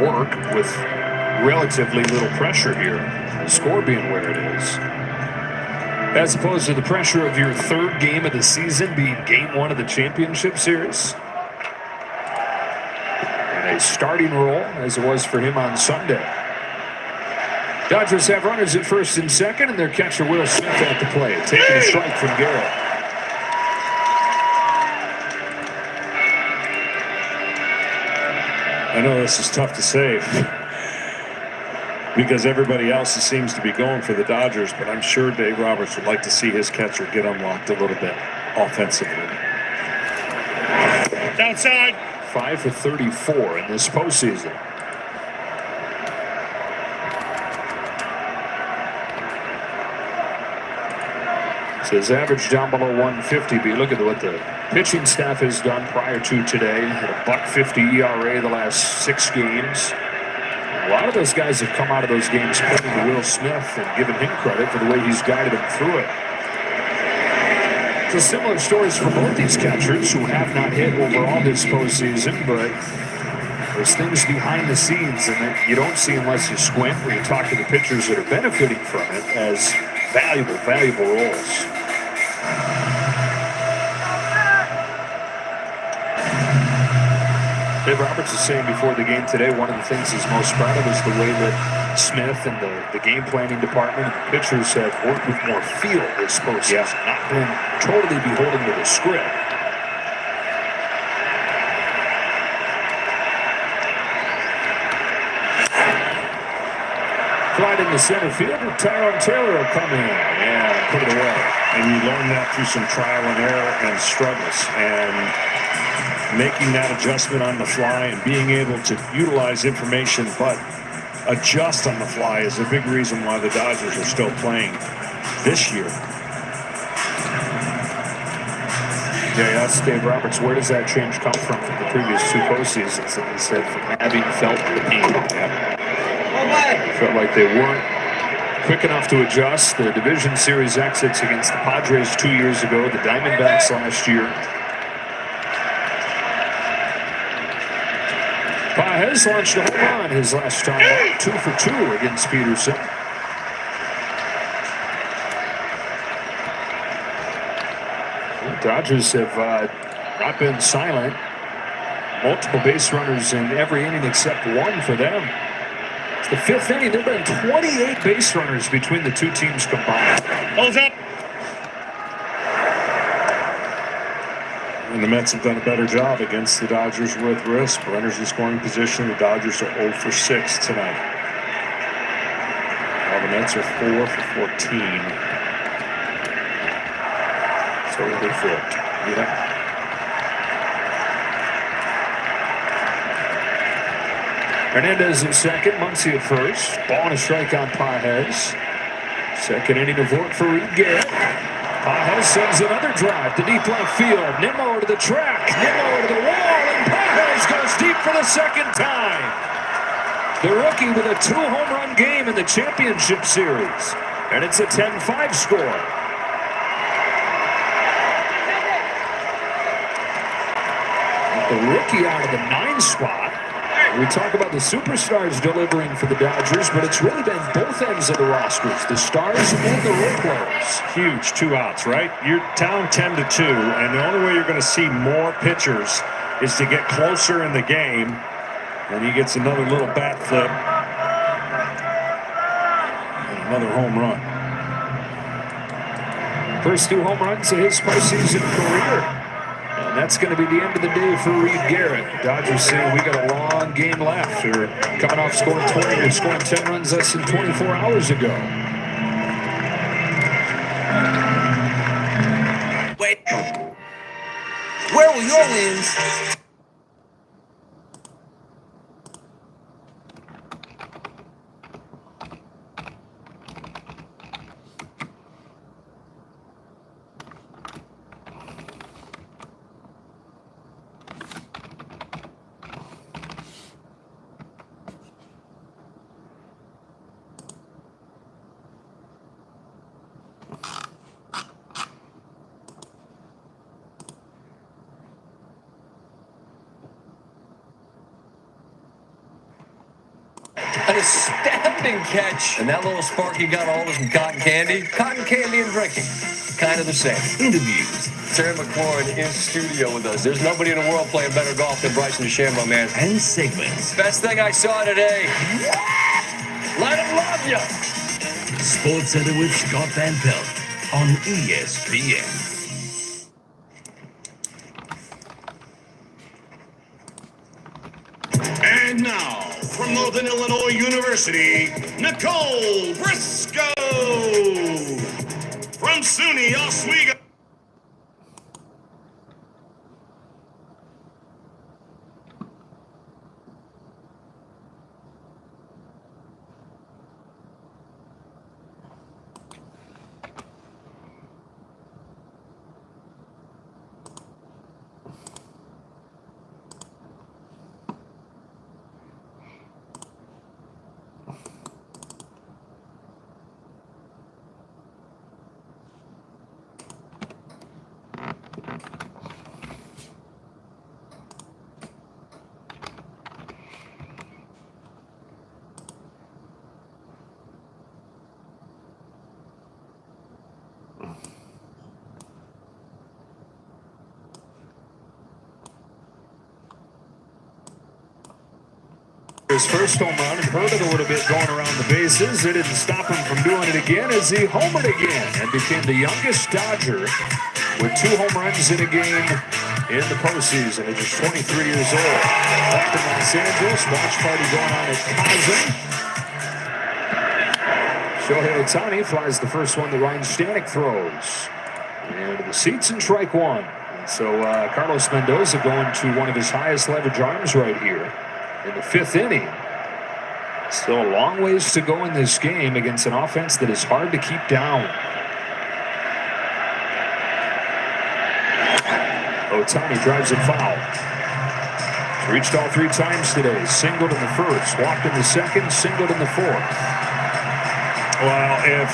work with relatively little pressure here. The score being where it is, as opposed to the pressure of your third game of the season being game 1 of the championship series. And a starting role as it was for him on Sunday. Dodgers have runners at first and second, and their catcher Will Smith at the plate, taking a strike from Garrett. I know this is tough to say because everybody else seems to be going for the Dodgers, but I'm sure Dave Roberts would like to see his catcher get unlocked a little bit offensively. Outside. 5 for 34 in this postseason. His average down below 150, but you look at what the pitching staff has done prior to today. Had a .50 ERA the last 6 games. A lot of those guys have come out of those games pointing to Will Smith and giving him credit for the way he's guided them through it. So similar stories for both these catchers who have not hit overall this postseason, but there's things behind the scenes and that you don't see unless you squint when you talk to the pitchers that are benefiting from it as valuable roles. Dave Roberts is saying before the game today, one of the things he's most proud of is the way that Smith and the game planning department and the pitchers have worked with more feel this postseason, not been totally beholden to the script. Flight in the center field, Tyrone Taylor will come in and put it away. And you learn that through some trial and error and struggles, and making that adjustment on the fly and being able to utilize information but adjust on the fly is a big reason why the Dodgers are still playing this year. Yeah, asked Dave Roberts, where does that change come from the previous 2 postseasons? And he said from having felt the pain. Felt like they weren't quick enough to adjust. The division series exits against the Padres 2 years ago, the Diamondbacks last year. Paez launched a home run his last time out, 2 for 2 against Peterson. The Dodgers have not been silent. Multiple base runners in every inning except 1 for them. It's the 5th inning. There have been 28 base runners between the 2 teams combined. Holds up. And the Mets have done a better job against the Dodgers with risk. Runners in scoring position. The Dodgers are 0 for 6 tonight. While the Mets are 4 for 14. So they flipped. Yeah. Hernandez in second, Muncy at first. Ball and a strike on Paez. Second inning of work for Reed Garrett. Paez sends another drive to deep left field. Nimmo to the track. Nimmo to the wall, and Paez goes deep for the second time. The rookie with a 2-home run game in the championship series. And it's a 10-5 score. The rookie out of the 9 spot. We talk about the superstars delivering for the Dodgers, but it's really been both ends of the rosters, the stars and the role players. Huge 2 outs, right? You're down 10-2, and the only way you're going to see more pitchers is to get closer in the game. And he gets another little bat flip and another home run. First 2 home runs of his postseason career. And that's going to be the end of the day for Reed Garrett. Dodgers saying we got a long game left. They're coming off scoring 20. They're scoring 10 runs less than 24 hours ago. Wait. Where were your wins? astounding catch. And that little spark he got a hold of some cotton candy. Cotton candy and drinking. Kind of the same. Interviews. Terry McLaurin in studio with us. There's nobody in the world playing better golf than Bryson DeChambeau, man. And segments. Best thing I saw today. Let him love you. Sports Center with Scott Van Pelt on ESPN. And now, from Northern Illinois University, Nicole Briscoe. From SUNY Oswego. His first home run and hurt it a little bit going around the bases. It didn't stop him from doing it again as he homered again and became the youngest Dodger with 2 home runs in a game in the postseason at just 23 years old. Back in Los Angeles, watch party going on at Cosm. Shohei Ohtani flies the first one that Ryan Stanek throws. And the seats in strike 1. And so Carlos Mendoza going to one of his highest leverage arms right here in the 5th inning. Still a long ways to go in this game against an offense that is hard to keep down. Ohtani drives it foul. Reached all 3 times today. Singled in the first, walked in the second, singled in the 4th. Well, if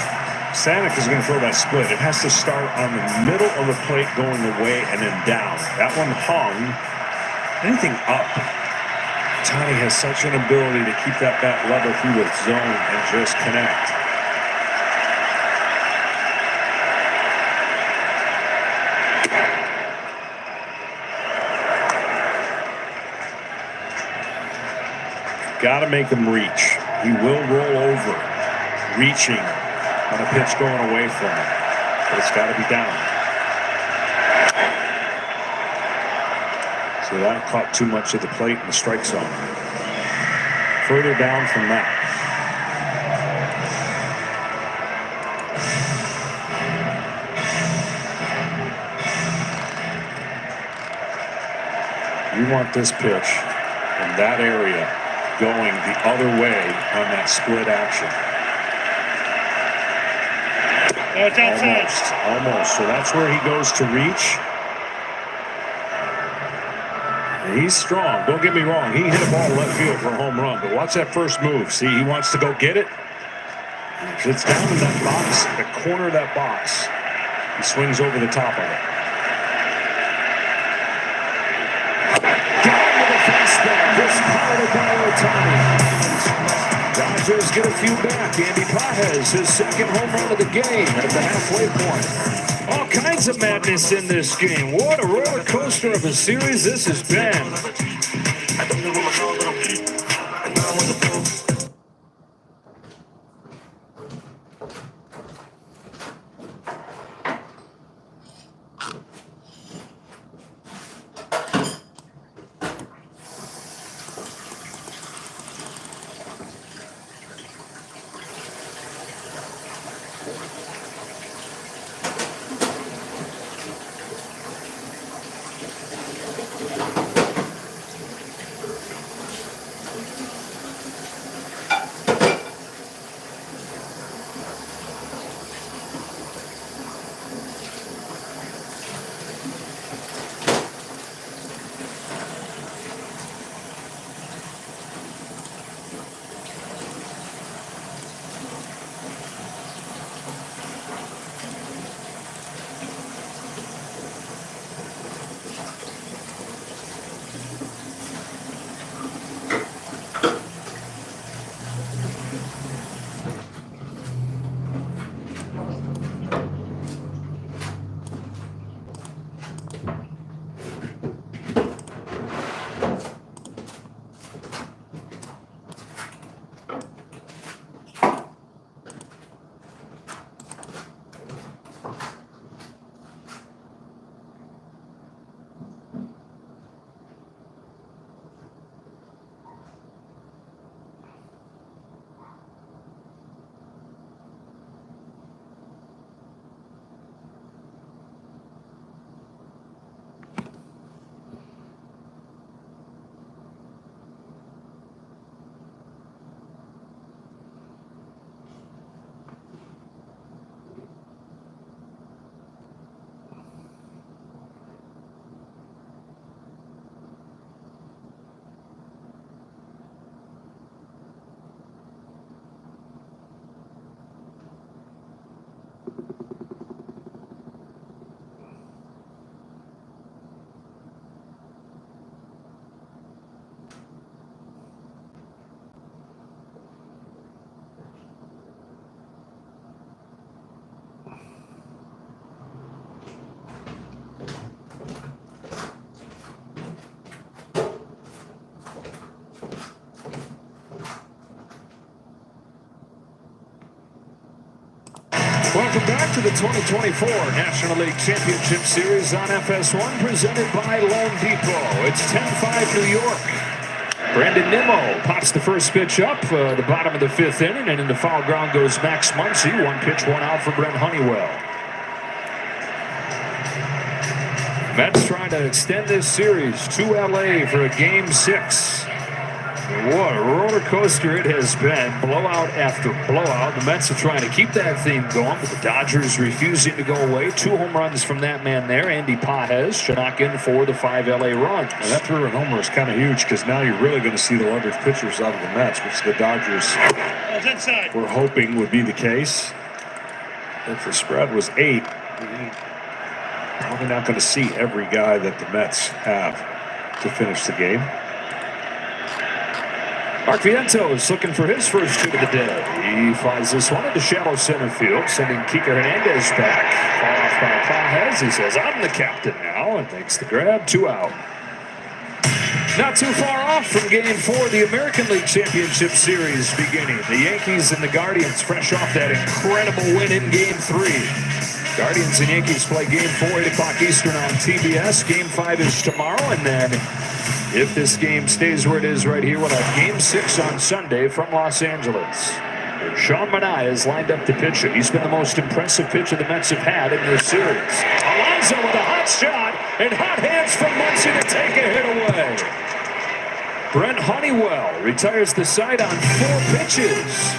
Stanek is going to throw that split, it has to start on the middle of the plate going away and then down. That one hung. Anything up, Ohtani has such an ability to keep that bat level through the zone and just connect. Got to make him reach. He will roll over, reaching on a pitch going away from him. But it's got to be down. So that caught too much of the plate in the strike zone. Further down from that. You want this pitch in that area going the other way on that split action. Almost. So that's where he goes to reach. He's strong. Don't get me wrong. He hit a ball left field for a home run. But watch that first move. See, he wants to go get it. It's down in that box, the corner of that box. He swings over the top of it. Down with a fastball. This powered by Ohtani. Dodgers get a few back. Andy Pages, his 2nd home run of the game at the halfway point. All kinds of madness in this game. What a roller coaster of a series this has been. Welcome back to the 2024 National League Championship Series on FS1, presented by Loan Depot. It's 10-5 New York. Brandon Nimmo pops the first pitch up, the bottom of the fifth inning, and in the foul ground goes Max Muncy. One pitch, one out for Brent Honeywell. Mets trying to extend this series to LA for a Game 6. What a roller coaster it has been, blowout after blowout. The Mets are trying to keep that theme going, but the Dodgers refusing to go away. 2 home runs from that man there, Andy Pages, to knock in for the 5 LA runs. And that 3-run homer is kind of huge because now you're really going to see the leverage pitchers out of the Mets, which the Dodgers were hoping would be the case. If the spread was 8, probably not going to see every guy that the Mets have to finish the game. Mark Vientos looking for his first hit of the day. He flies this one into shallow center field, sending Kike Hernandez back. Far off by Pages. He says, I'm the captain now, and makes the grab. 2 out. Not too far off from Game 4, the American League Championship Series beginning. The Yankees and the Guardians fresh off that incredible win in Game 3. Guardians and Yankees play Game 4, 8 o'clock Eastern on TBS. Game 5 is tomorrow, and then if this game stays where it is right here, we'll have Game 6 on Sunday from Los Angeles. Sean Manaea is lined up to pitch it. He's been the most impressive pitcher the Mets have had in this series. Alonso with a hot shot, and hot hands from Muncy to take a hit away. Brent Honeywell retires the side on 4 pitches.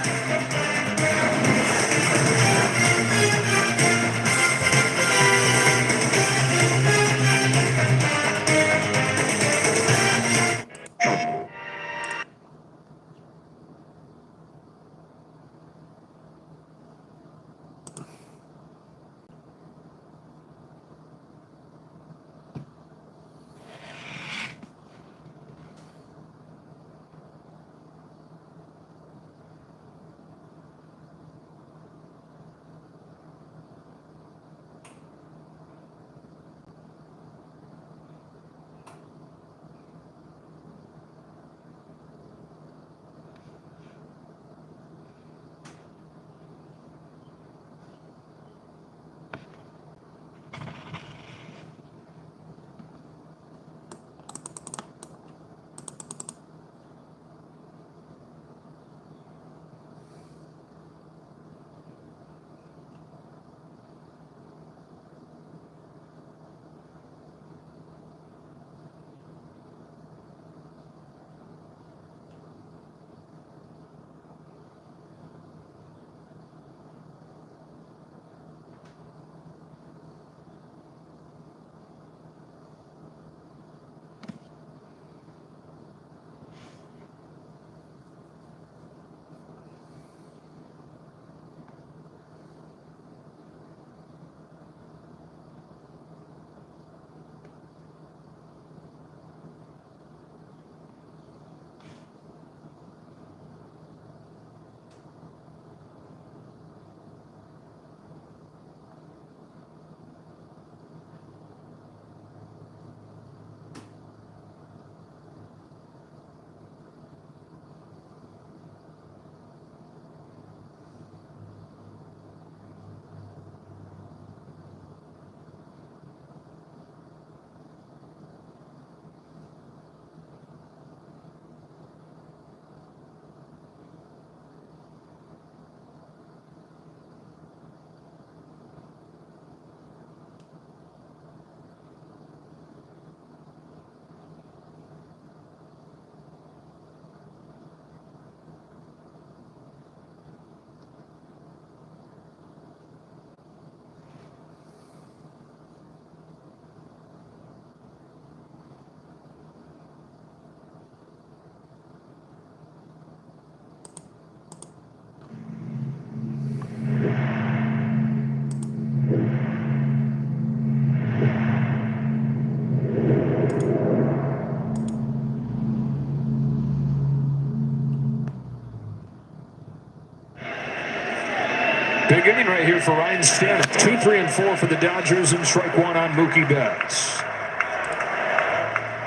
Big inning right here for Ryan Stanek. 2, 3, and 4 for the Dodgers, and strike one on Mookie Betts.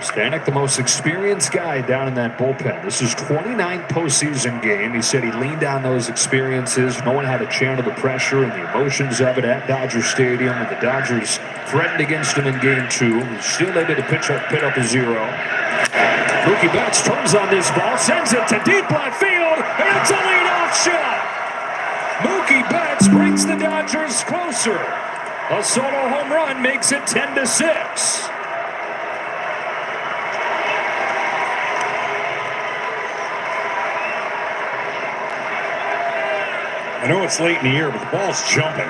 Stanek, the most experienced guy down in that bullpen. This is 29th postseason game. He said he leaned on those experiences. No one had to channel the pressure and the emotions of it at Dodger Stadium, and the Dodgers threatened against him in Game 2. He's still able to pit up a 0. Mookie Betts turns on this ball, sends it to deep left field, and it's a leadoff shot. Mookie Betts brings the Dodgers closer. A solo home run makes it 10-6. I know it's late in the year, but the ball's jumping.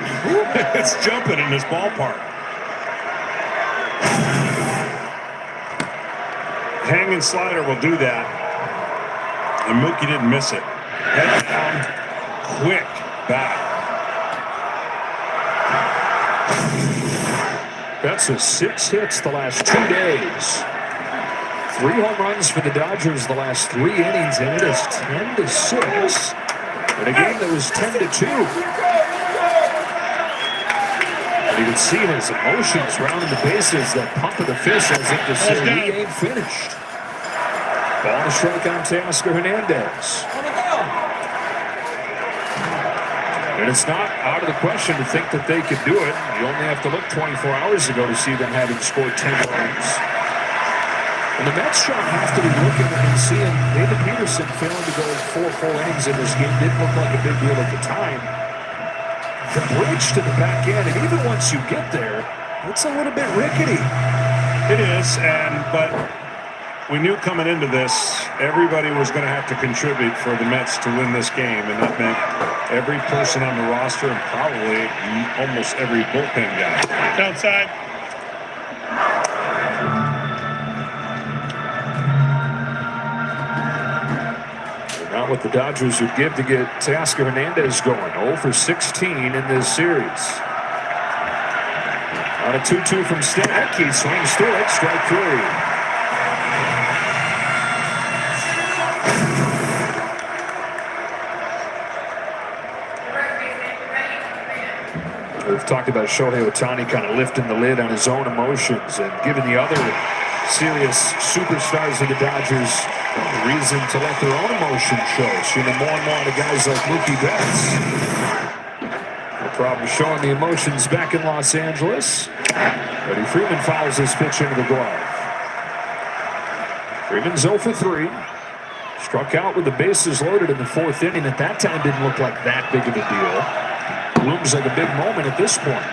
It's jumping in this ballpark. Hanging slider will do that. And Mookie didn't miss it. Head down, quick back. Betts has 6 hits the last 2 days. 3 home runs for the Dodgers the last 3 innings, and it is 10-6. In a game that was 10-2. And you can see his emotions rounding the bases, that pump of the fist as if to say he ain't finished. Ball to strike on Teoscar Hernandez. And it's not out of the question to think that they could do it. You only have to look 24 hours ago to see them having scored 10 runs. And the Mets shop have to be looking and seeing David Peterson failing to go 4 innings in this game. Didn't look like a big deal at the time. The bridge to the back end, and even once you get there, it's a little bit rickety. It is, but we knew coming into this, everybody was going to have to contribute for the Mets to win this game, and that meant every person on the roster and probably almost every bullpen guy. Outside. Not what the Dodgers would give to get Teoscar Hernandez going. 0 for 16 in this series. On a 2-2 from Stanek, he swings through it, strike 3. We've talked about Shohei Ohtani kind of lifting the lid on his own emotions and giving the other serious superstars of the Dodgers reason to let their own emotions show. Seeing more and more to guys like Mookie Betts. No problem showing the emotions back in Los Angeles. Freddie Freeman fouls his pitch into the glove. Freeman's 0 for 3. Struck out with the bases loaded in the 4th inning. At that time, didn't look like that big of a deal. Looms like a big moment at this point.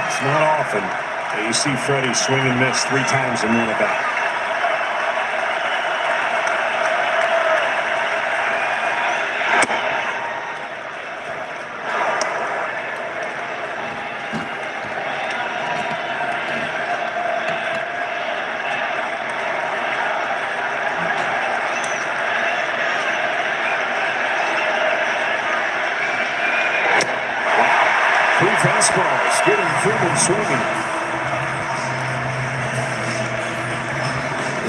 It's not often that you see Freddie swing and miss 3 times in one at bat. Fastballs getting Freeman swinging.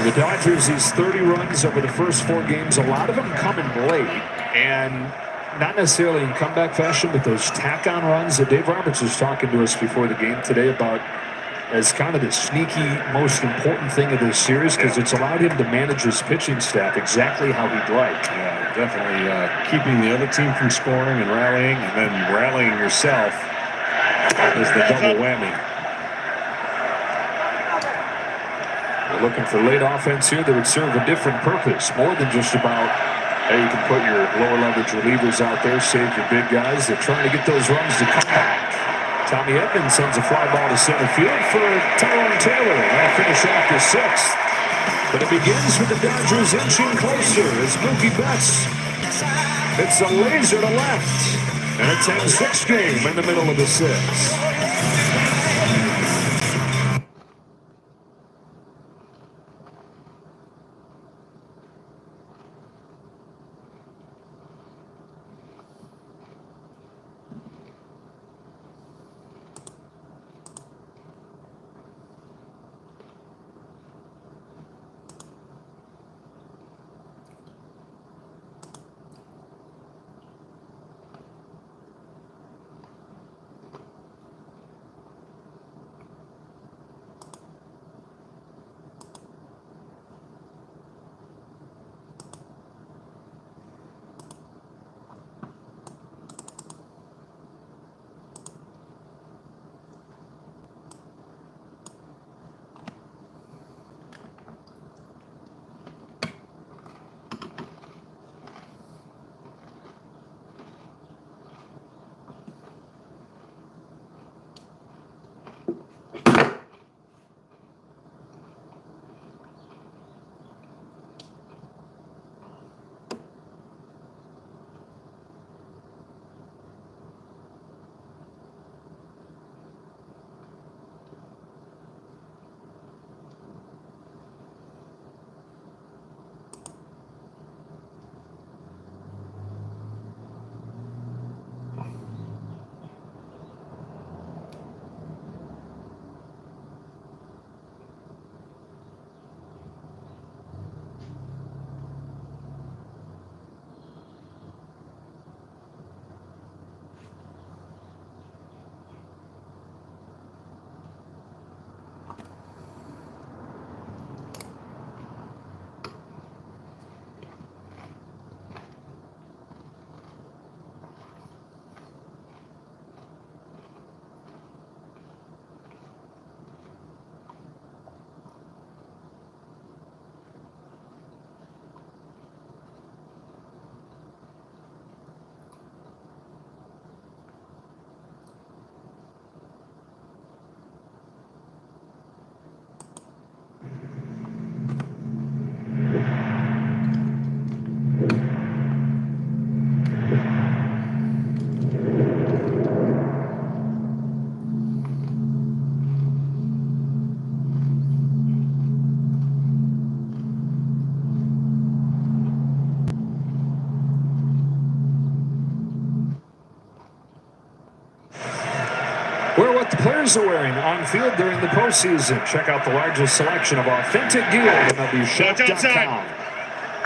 The Dodgers, these 30 runs over the first 4 games, a lot of them coming late, and not necessarily in comeback fashion, but those tack-on runs that Dave Roberts was talking to us before the game today about as kind of the sneaky, most important thing of this series, because it's allowed him to manage his pitching staff exactly how he'd like. Yeah, definitely keeping the other team from scoring and rallying, and then rallying yourself is the double whammy. They're looking for late offense here that would serve a different purpose, more than just about, hey, you can put your lower leverage relievers out there, save your big guys. They're trying to get those runs to come back. Tommy Edmonds sends a fly ball to center field for Tyrone Taylor. That'll finish off the 6th. But it begins with the Dodgers inching closer as Mookie Betts hits a laser to left. And a 10-6 game in the middle of the 6th. Wear what the players are wearing on field during the postseason. Check out the largest selection of authentic gear at MLBShop.com.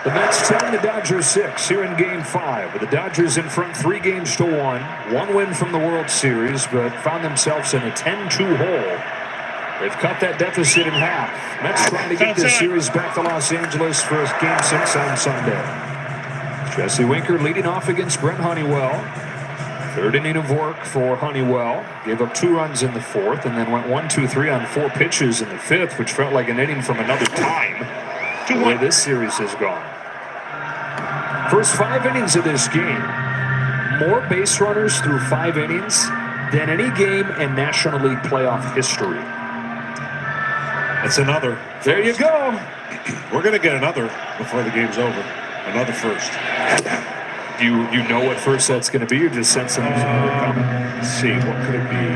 The Mets 10, the Dodgers 6 here in Game 5. With the Dodgers in front 3-1. One win from the World Series, but found themselves in a 10-2 hole. They've cut that deficit in half. Mets trying to get this series back to Los Angeles for Game 6 on Sunday. Jesse Winker leading off against Brent Honeywell. Third inning of work for Honeywell. Gave up 2 runs in the 4th and then went 1-2-3 on 4 pitches in the 5th, which felt like an inning from another time. The way this series has gone. First 5 innings of this game, more base runners through 5 innings than any game in National League playoff history. That's another. There you go. We're going to get another before the game's over. Another first. Do you know what first that's going to be, or just sense something's coming? Let's see, what could it be?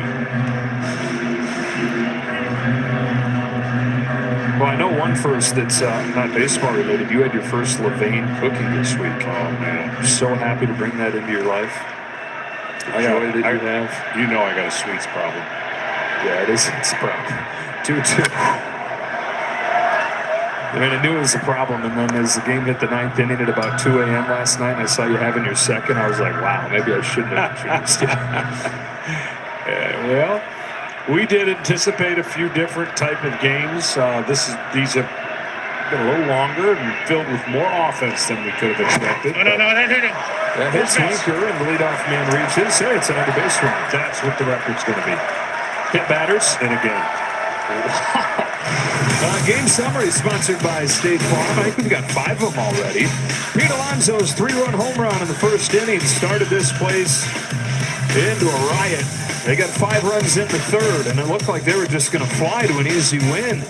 Well, I know one first that's not baseball related. You had your first Levain cookie this week. Oh, man. I'm so happy to bring that into your life. The joy that you have. You know I got a sweets problem. Yeah, it's a problem. 2-2. I mean, I knew it was a problem, and then as the game hit the 9th inning at about 2 a.m. last night, and I saw you having your second, I was like, wow, maybe I shouldn't have introduced you. Well, we did anticipate a few different type of games. These have been a little longer and filled with more offense than we could have expected. No. That hits Winker, and the leadoff man reaches. Hey, it's another base run. That's what the record's going to be. Hit batters In a game. Game summary sponsored by State Farm. I think we've got 5 of them already. Pete Alonso's 3-run home run in the first inning started this place into a riot. They got 5 runs in the 3rd, and it looked like they were just going to fly to an easy win.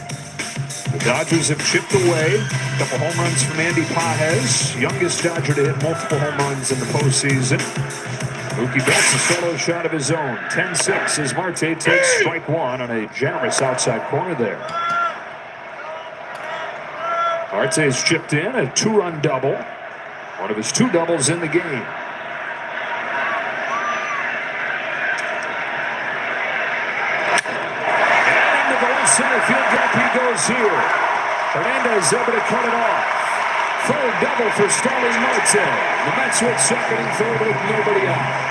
The Dodgers have chipped away. A couple home runs from Andy Pages, youngest Dodger to hit multiple home runs in the postseason. Mookie Betts a solo shot of his own. 10-6 as Marte takes strike 1 on a generous outside corner there. Marte's chipped in a 2-run double. One of his 2 doubles in the game. And into the left center field gap he goes here. Hernandez able to cut it off. Third double for Starling Marte. The Mets with second and third with nobody out.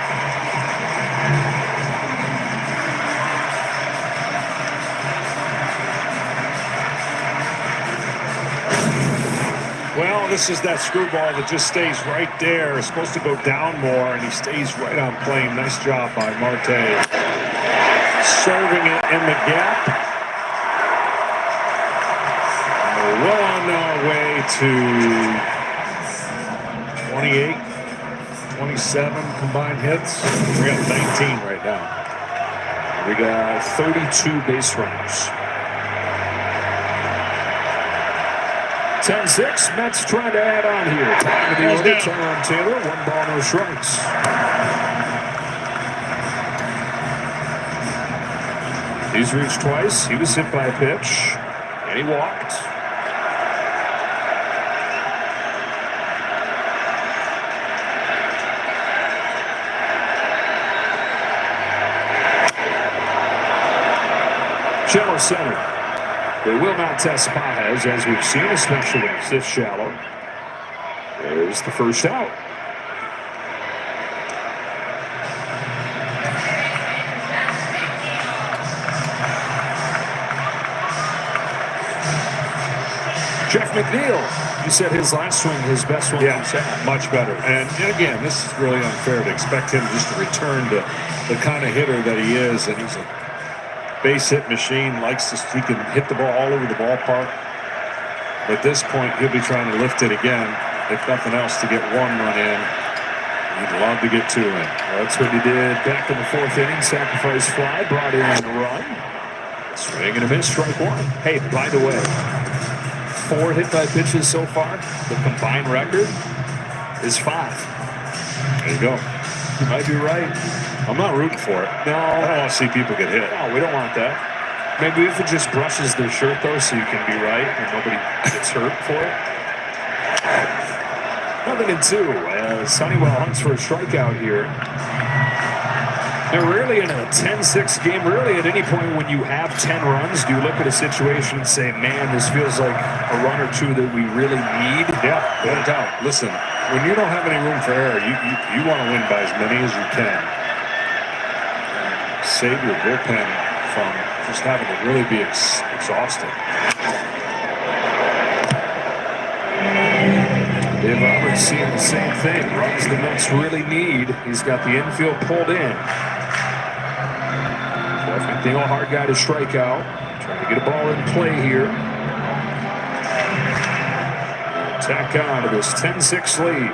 Well, this is that screwball that just stays right there. It's supposed to go down more, and he stays right on plane. Nice job by Marte. Serving it in the gap. And we're well on our way to 28, 27 combined hits. We got 19 right now. We got 32 base runners. 10-6, Mets trying to add on here. Time of the order, Tyrone Taylor, 1 ball, no strikes. He's reached twice. He was hit by a pitch, and he walked. Shallow center. They will not test Pages, as we've seen, especially when it's this shallow. There's the first out. Jeff McNeil, you said his last swing, his best one. Yeah, much better. And again, this is really unfair to expect him just to return to the kind of hitter that he is. And he's a base hit machine, he can hit the ball all over the ballpark. But at this point, he'll be trying to lift it again, if nothing else, to get 1 run in. He'd love to get 2 in. Well, that's what he did back in the 4th inning. Sacrifice fly, brought in a run. Swing and a miss, strike 1. Hey, by the way, 4 hit by pitches so far. The combined record is 5. There you go. You might be right. I'm not rooting for it. No. I don't want to see people get hit. No, we don't want that. Maybe if it just brushes their shirt, though, so you can be right and nobody gets hurt for it. 0-2 as Honeywell hunts for a strikeout here. They're really in a 10-6 game. Really, at any point when you have 10 runs, do you look at a situation and say, man, this feels like a run or two that we really need? Yeah, no doubt. Listen, when you don't have any room for error, you want to win by as many as you can. Save your bullpen from just having to really be exhausted. Dave Roberts seeing the same thing. Runs the Mets really need. He's got the infield pulled in. Jeff McNeil, hard guy to strike out. Trying to get a ball in play here. Tack on to this 10-6 lead.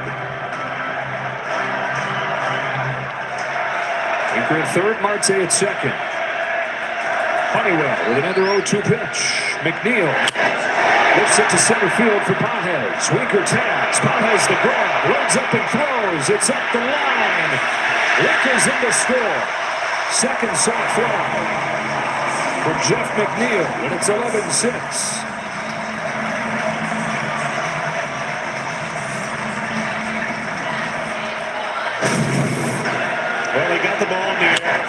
Anchor at third, Marte at second. Honeywell with another 0-2 pitch. McNeil lifts it to center field for Pages. Winker tags. Pages the grab. Runs up and throws. It's up the line. Winker's in to score. Second soft fly for Jeff McNeil. And it's 11-6. Well, he got the ball in the air,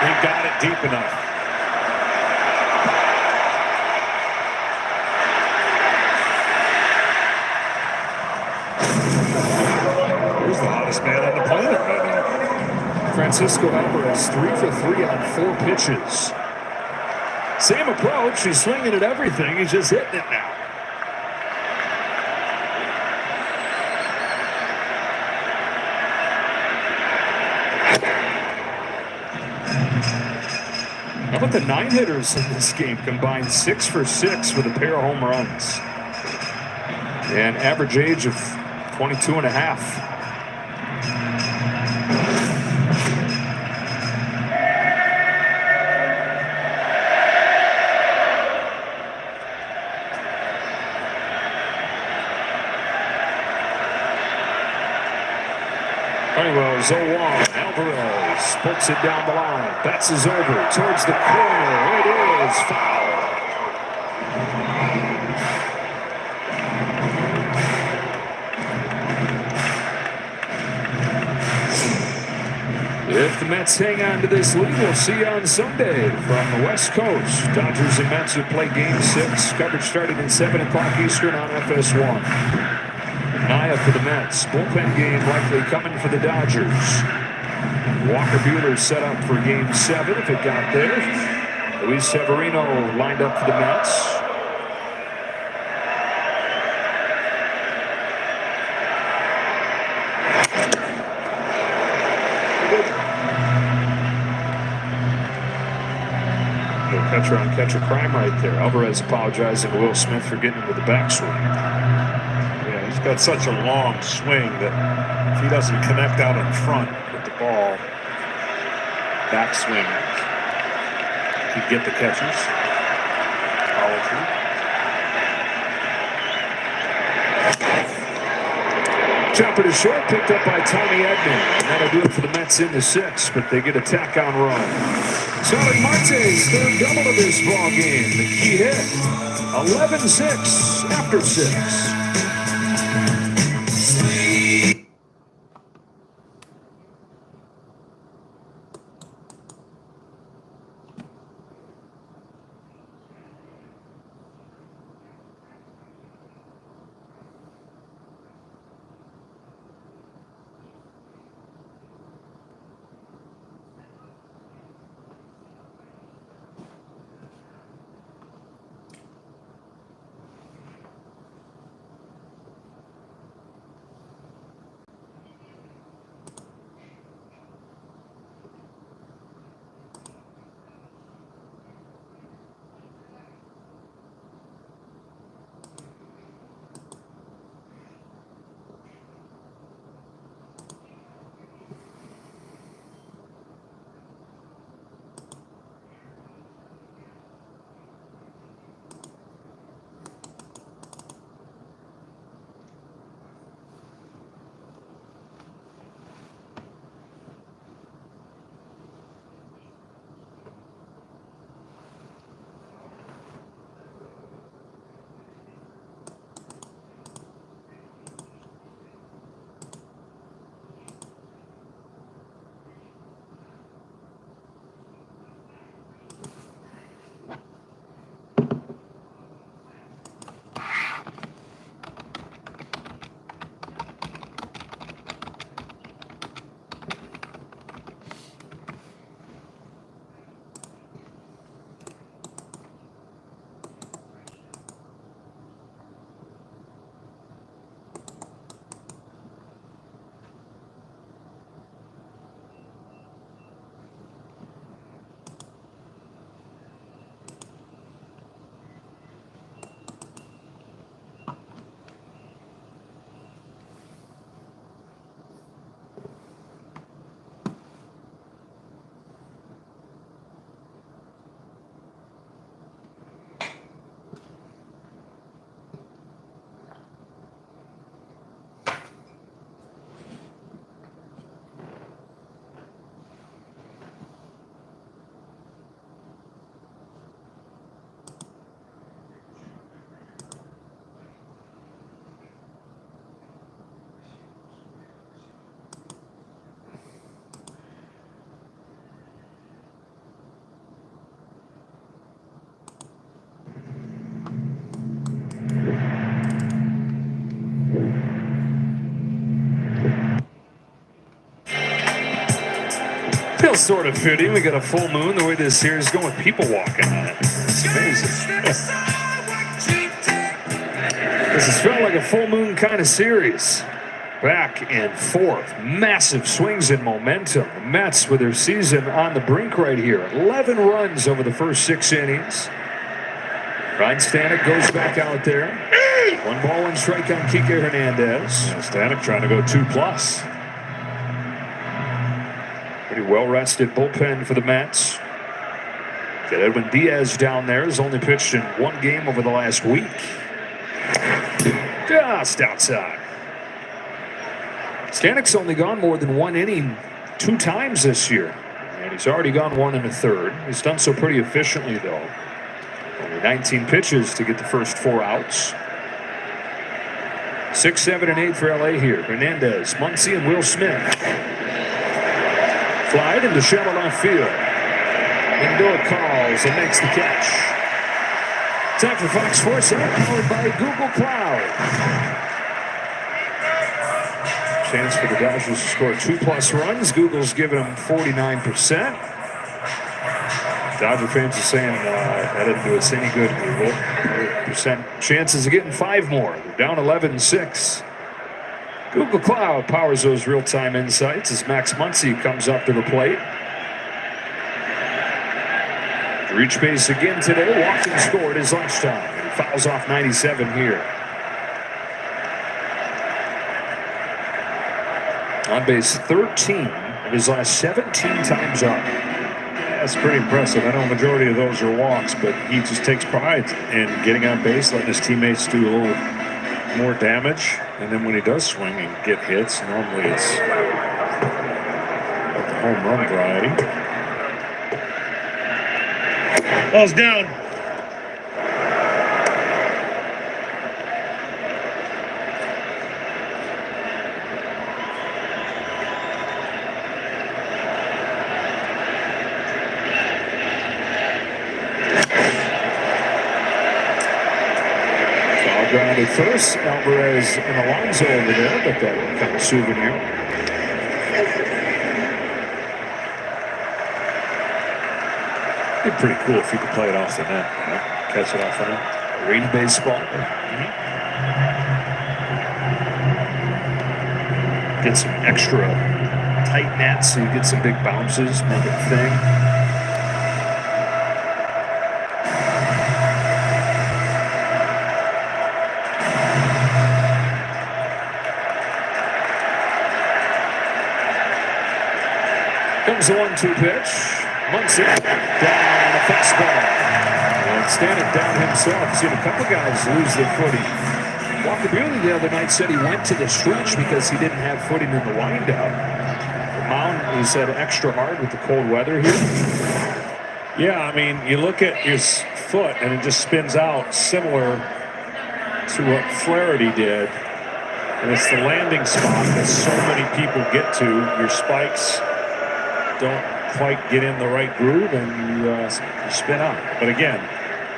and he got it deep enough. Who's the hottest man on the planet right now? Francisco Alvarez, 3 for 3 on 4 pitches. Same approach. He's swinging at everything. He's just hitting it now. How about the 9 hitters in this game? Combined 6 for 6 with a pair of home runs. And average age of 22 and a half. Honeywell, 0-1. Alvarez puts it down the line. Bats is over towards the corner. It is foul. If the Mets hang on to this lead, we'll see you on Sunday from the West Coast. Dodgers and Mets will play Game 6. Coverage starting at 7 o'clock Eastern on FS1. Naya for the Mets. Bullpen game likely coming for the Dodgers. Walker Buehler set up for Game 7 if it got there. Luis Severino lined up for the Mets. No catcher-on-catcher crime right there. Alvarez apologizing to Will Smith for getting into the backswing. He's got such a long swing that if he doesn't connect out in front with the ball, backswing, he'd get the catchers. Follow through. Chopper to short, picked up by Tommy Edman. And that'll do it for the Mets in the 6th, but they get a tack-on run. Starling Marte's third double of this ball game. The key hit, 11-6 after 6. Well, sort of fitting. We got a full moon. The way this series is going with people walking on it. It's amazing. This has felt like a full moon kind of series. Back and forth. Massive swings in momentum. The Mets with their season on the brink right here. 11 runs over the first 6 innings. Ryan Stanek goes back out there. 1 ball, 1 strike on Kike Hernandez. Yeah, Stanek trying to go 2+. Pretty well-rested bullpen for the Mets. Got Edwin Diaz down there. Has only pitched in 1 game over the last week. Just outside. Stanek's only gone more than 1 inning 2 times this year. And he's already gone 1 1/3. He's done so pretty efficiently, though. Only 19 pitches to get the first 4 outs. 6, 7, and 8 for LA here. Hernandez, Muncy, and Will Smith. Fly into shallow left field. Lindor calls and makes the catch. Time for Fox Sports, powered by Google Cloud. Chance for the Dodgers to score 2+ runs. Google's giving them 49%. Dodger fans are saying that didn't do us any good, Google. Percent chances of getting 5 more. They're down 11-6. Google Cloud powers those real-time insights as Max Muncy comes up to the plate. Reach base again today. Walked and scored his lunchtime. He fouls off 97 here. On base 13 of his last 17 times up. That's pretty impressive. I know a majority of those are walks, but he just takes pride in getting on base, letting his teammates do a little more damage. And then when he does swing and get hits, normally it's like the home run variety. Ball's down. Grounded first. Alvarez and Alonso over there, but that kind of souvenir. It'd be pretty cool if you could play it off the net, you know? Catch it off the net. Rain baseball. Get some extra tight nets so you get some big bounces, make it a thing. Comes the 1-2 pitch. Muncy down a fastball. And Stanek down himself. He's seen a couple guys lose their footing. Walker Buehler the other night said he went to the stretch because he didn't have footing in the windup. The mound, he said, extra hard with the cold weather here. Yeah, I mean, you look at his foot and it just spins out similar to what Flaherty did. And it's the landing spot that so many people get to. Your spikes don't quite get in the right groove and you spin out. But again,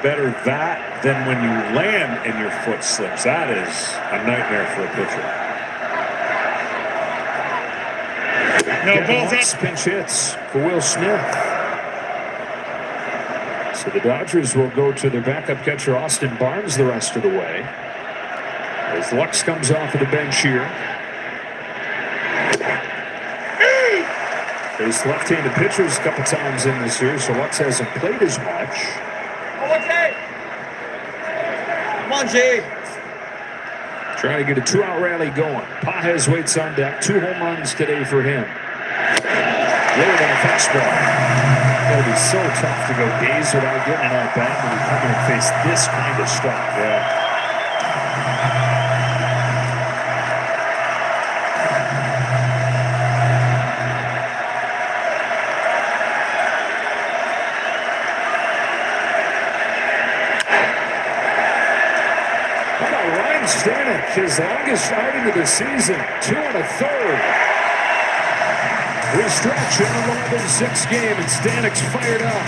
better that than when you land and your foot slips. That is a nightmare for a pitcher. No, balls up. Pinch hits for Will Smith. So the Dodgers will go to their backup catcher Austin Barnes the rest of the way. As Lux comes off of the bench here. Faced left-handed pitchers a couple times in this series, so Lux hasn't played as much. Okay. Come on, Jay. Trying to get a 2-out rally going. Pages waits on deck. 2 home runs today for him. Lower than a fastball. It'll be so tough to go days without getting an at-bat when you come in and face this kind of stuff. Yeah. Stanek, his longest outing of the season, 2 1/3. We stretch in an 11-6 game, and Stanek's fired up.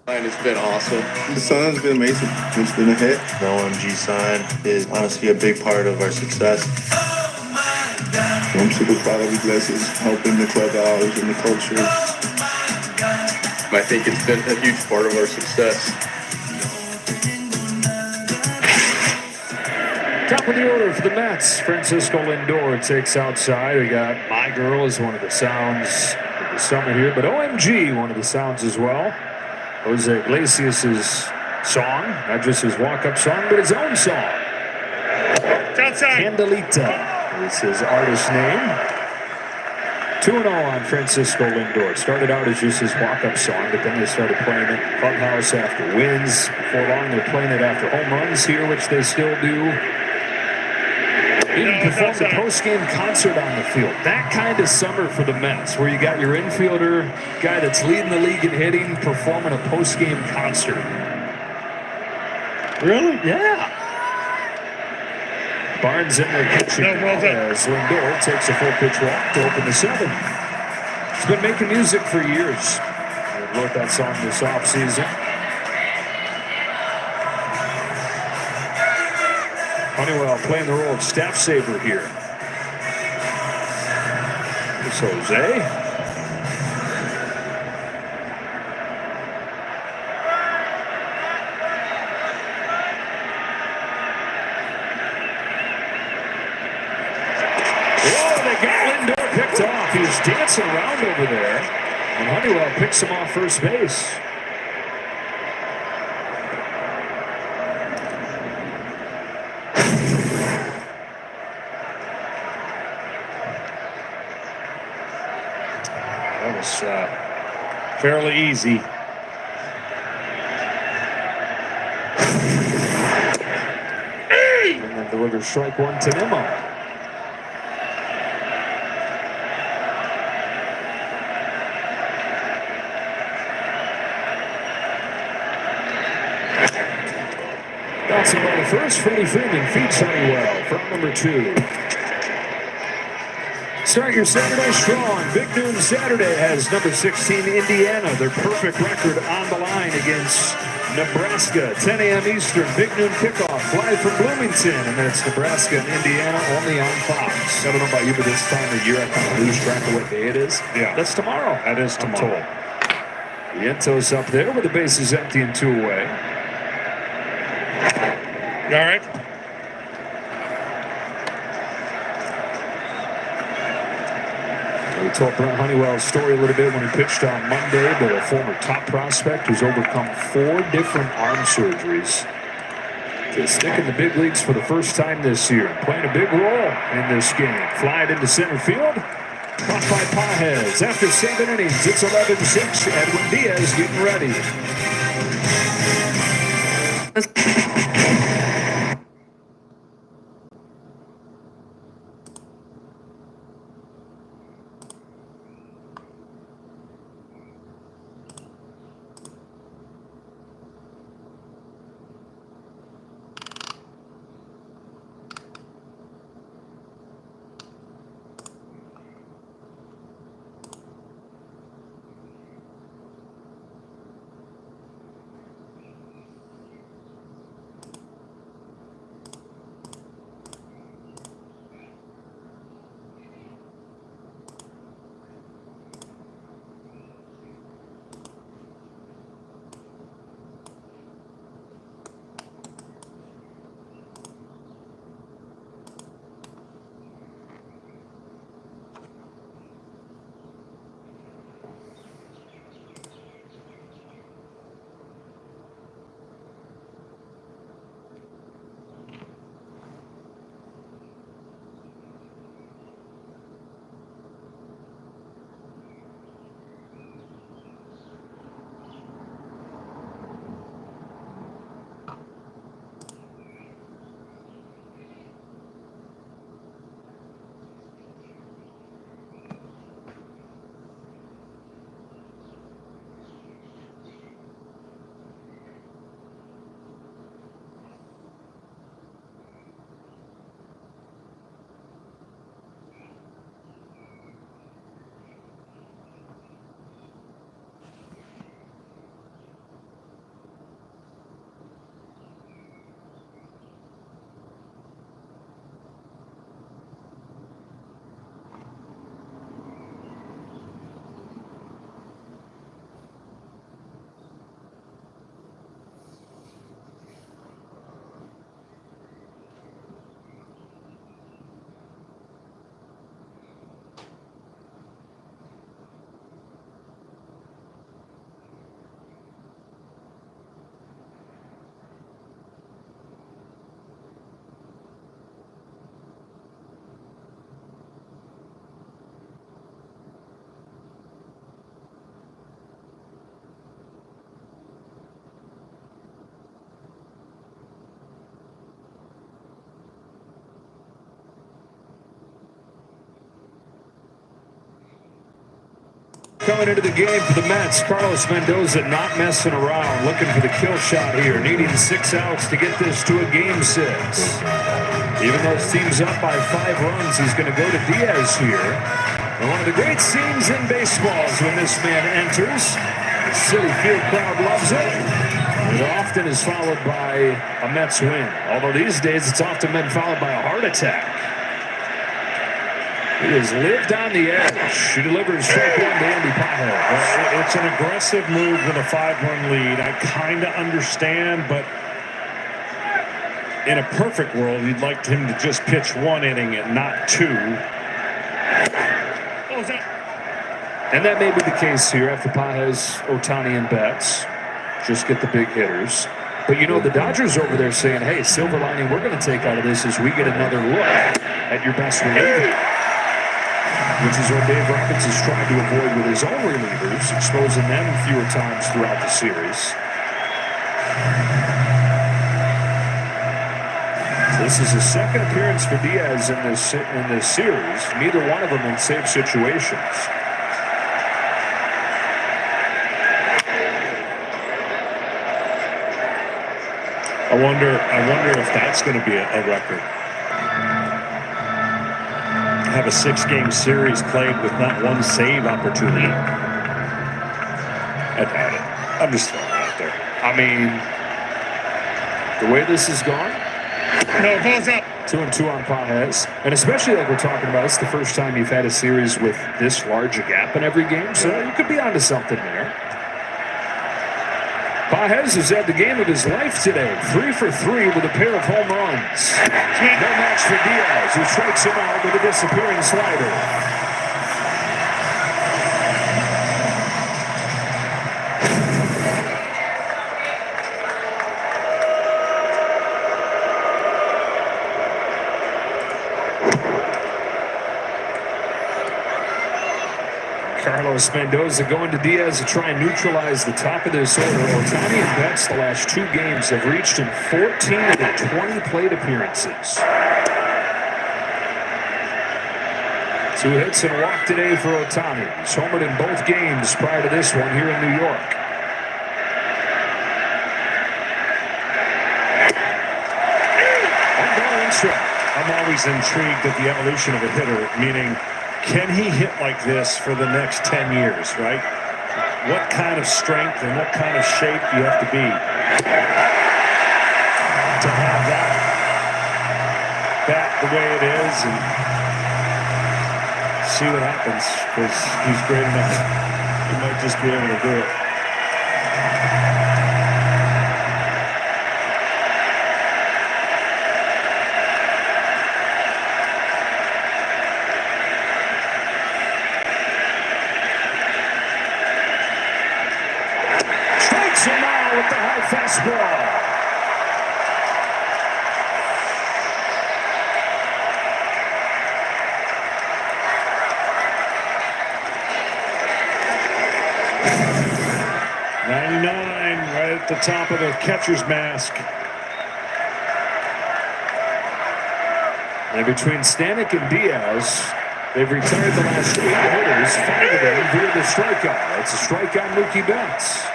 And it's been awesome. The sign has been amazing. It's been a hit. The OMG sign is honestly a big part of our success. I'm super proud of you guys helping the club out and the culture. I think it's been a huge part of our success. Top of the order for the Mets. Francisco Lindor takes outside. We got My Girl is one of the sounds of the summer here, but OMG, one of the sounds as well. Jose Iglesias' song, not just his walk-up song, but his own song. Candelita is his artist name. 2-0 on Francisco Lindor. Started out as just his walk-up song, but then they started playing it in the clubhouse after wins. Before long, they're playing it after home runs here, which they still do. Even performed a post-game concert on the field. That kind of summer for the Mets, where you got your infielder, guy that's leading the league in hitting, performing a post-game concert. Really? Yeah. Barnes in there pitching as Lindor takes a full-pitch walk to open the seventh. He's been making music for years. He wrote that song this offseason. Honeywell playing the role of staff saver here. It's Jose. Oh, they got Lindor picked off. He was dancing around over there. And Honeywell picks him off first base. That was fairly easy. And then delivers strike one to Nimmo. Bouncing by the first, Freddie Freeman feeds Honeywell from number 2. Start your Saturday strong. Big Noon Saturday has number 16 Indiana, their perfect record on the line against Nebraska. 10 a.m. Eastern, Big Noon kickoff live from Bloomington. And then it's Nebraska and Indiana only on Fox. I don't know about you, but this time of year I kind of lose track of what day it is. Yeah. That's tomorrow. That is tomorrow. Vientos up there with the bases empty and 2 away. You all right? We told Brent Honeywell's story a little bit when he pitched on Monday, but a former top prospect who's overcome 4 different arm surgeries to stick in the big leagues for the first time this year, playing a big role in this game. Fly it into center field. Caught by Pajes. After 7 innings, it's 11-6. Edwin Diaz getting ready. Coming into the game for the Mets, Carlos Mendoza not messing around, looking for the kill shot here, needing 6 outs to get this to a game 6. Even though his team's up by 5 runs, he's going to go to Diaz here. And one of the great scenes in baseball is when this man enters. The Citi Field crowd loves it. It often is followed by a Mets win. Although these days it's often been followed by a heart attack. He has lived on the edge. He delivers strike 1 to Andy Pajes. It's an aggressive move with a 5-run lead. I kind of understand, but in a perfect world, you'd like him to just pitch 1 inning and not 2. And that may be the case here after Pajes, Ohtani, and Betts just get the big hitters. But you know, the Dodgers over there saying, hey, silver lining we're going to take out of this is we get another look at your best reliever, which is what Dave Roberts has tried to avoid with his own relievers, exposing them fewer times throughout the series. So this is his second appearance for Diaz in this series. Neither one of them in safe situations. I wonder if that's going to be a record. Have a 6-game series played with not 1 save opportunity. I doubt it. I'm just throwing it out there. I mean, the way this has gone, No, balls up. 2-2 on Pajes, and especially like we're talking about, it's the first time you've had a series with this large a gap in every game, so you could be onto something there. Pajes has had the game of his life today, 3 for 3 with a pair of home runs. No match for Diaz, who strikes him out with a disappearing slider. Carlos Mendoza going to Diaz to try and neutralize the top of this order. Ohtani and Betts the last 2 games have reached in 14 of the 20 plate appearances. 2 hits and a walk today for Ohtani. He's homered in both games prior to this one here in New York. I'm always intrigued at the evolution of a hitter, meaning, can he hit like this for the next 10 years, right? What kind of strength and what kind of shape do you have to be to have that bat the way it is and see what happens, because he's great enough. He might just be able to do it. With the high fastball. Right at the top of the catcher's mask. And between Stanek and Diaz, they've retired the last 8 hitters, 5 of them via the strikeout. It's a strike on Mookie Betts.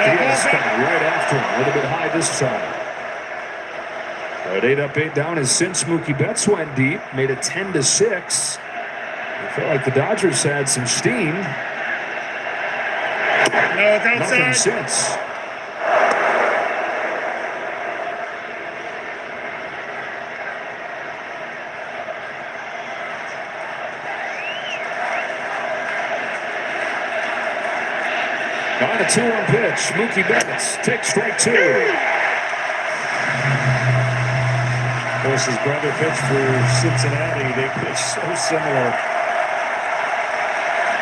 Diaz coming right after him, a little bit high this time. But 8 up, 8 down has since Mookie Betts went deep, made it 10-6. I felt like the Dodgers had some steam. No, it's outside. Nothing since. On a 2-1 pitch, Mookie Betts takes strike 2. Of course, his brother pitched for Cincinnati. They pitch so similar.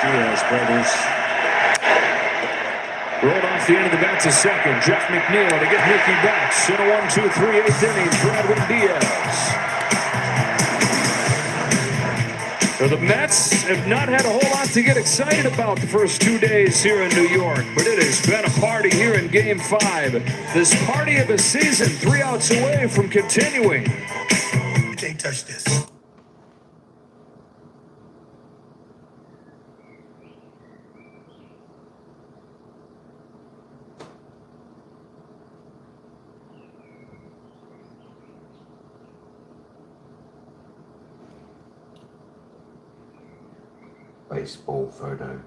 Diaz brothers. Rolled off the end of the bat to second. Jeff McNeil to get Mookie Betts in a 1-2-3 8th inning for Edwin Diaz. So the Mets have not had a whole lot to get excited about the first 2 days here in New York, but it has been a party here in Game 5. This party of a season 3 outs away from continuing. touch this. Baseball photo.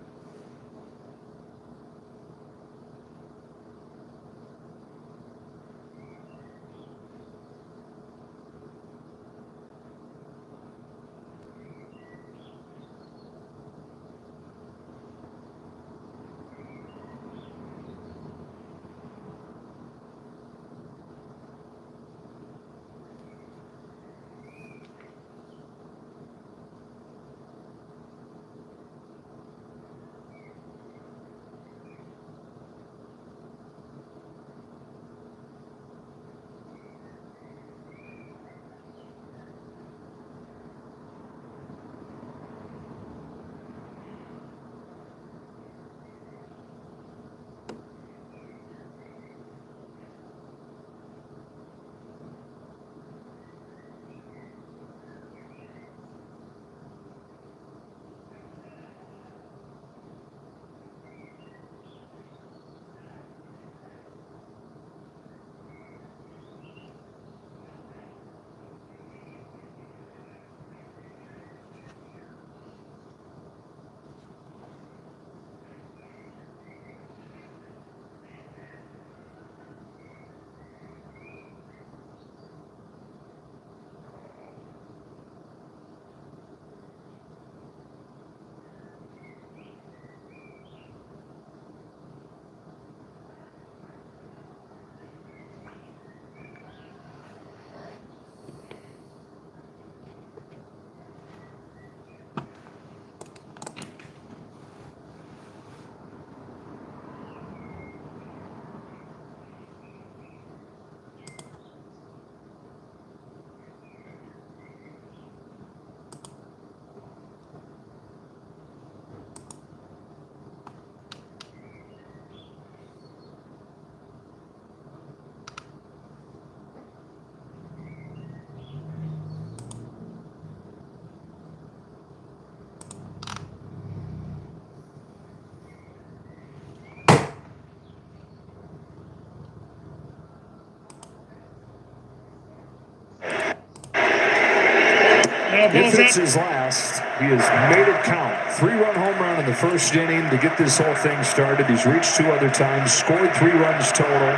If it's his last, he has made it count. 3-run home run in the first inning to get this whole thing started. He's reached 2 other times, scored 3 runs total.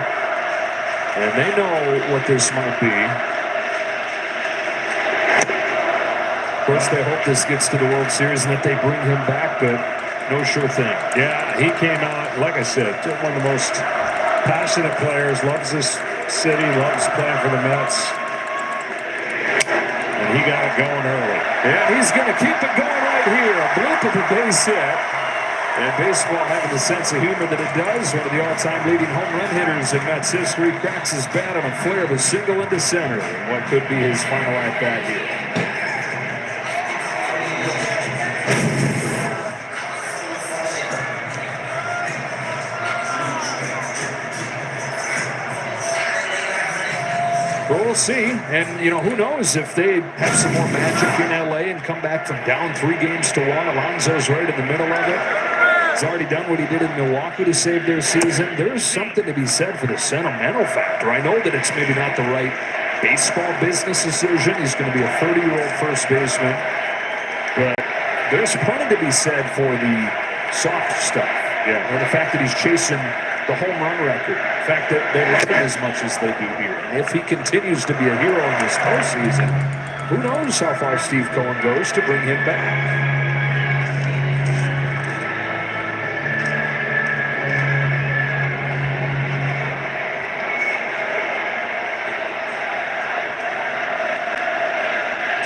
And they know what this might be. Of course, they hope this gets to the World Series and that they bring him back, but no sure thing. Yeah, he came out, like I said, one of the most passionate players, loves this city, loves playing for the Mets. And he got it going early. Yeah, he's going to keep it going right here. A bloop of a base hit. And baseball having the sense of humor that it does. One of the all-time leading home run hitters in Mets history cracks his bat on a flare of a single into center. And what could be his final at-bat here. Well, we'll see. And, you know, who knows if they have some more magic in L.A. and come back from down 3 games to 1. Alonso's right in the middle of it. He's already done what he did in Milwaukee to save their season. There's something to be said for the sentimental factor. I know that it's maybe not the right baseball business decision. He's going to be a 30-year-old first baseman. But there's plenty to be said for the soft stuff. Yeah. And the fact that he's chasing the home run record. The fact that they love him as much as they do here. And if he continues to be a hero in this postseason, who knows how far Steve Cohen goes to bring him back.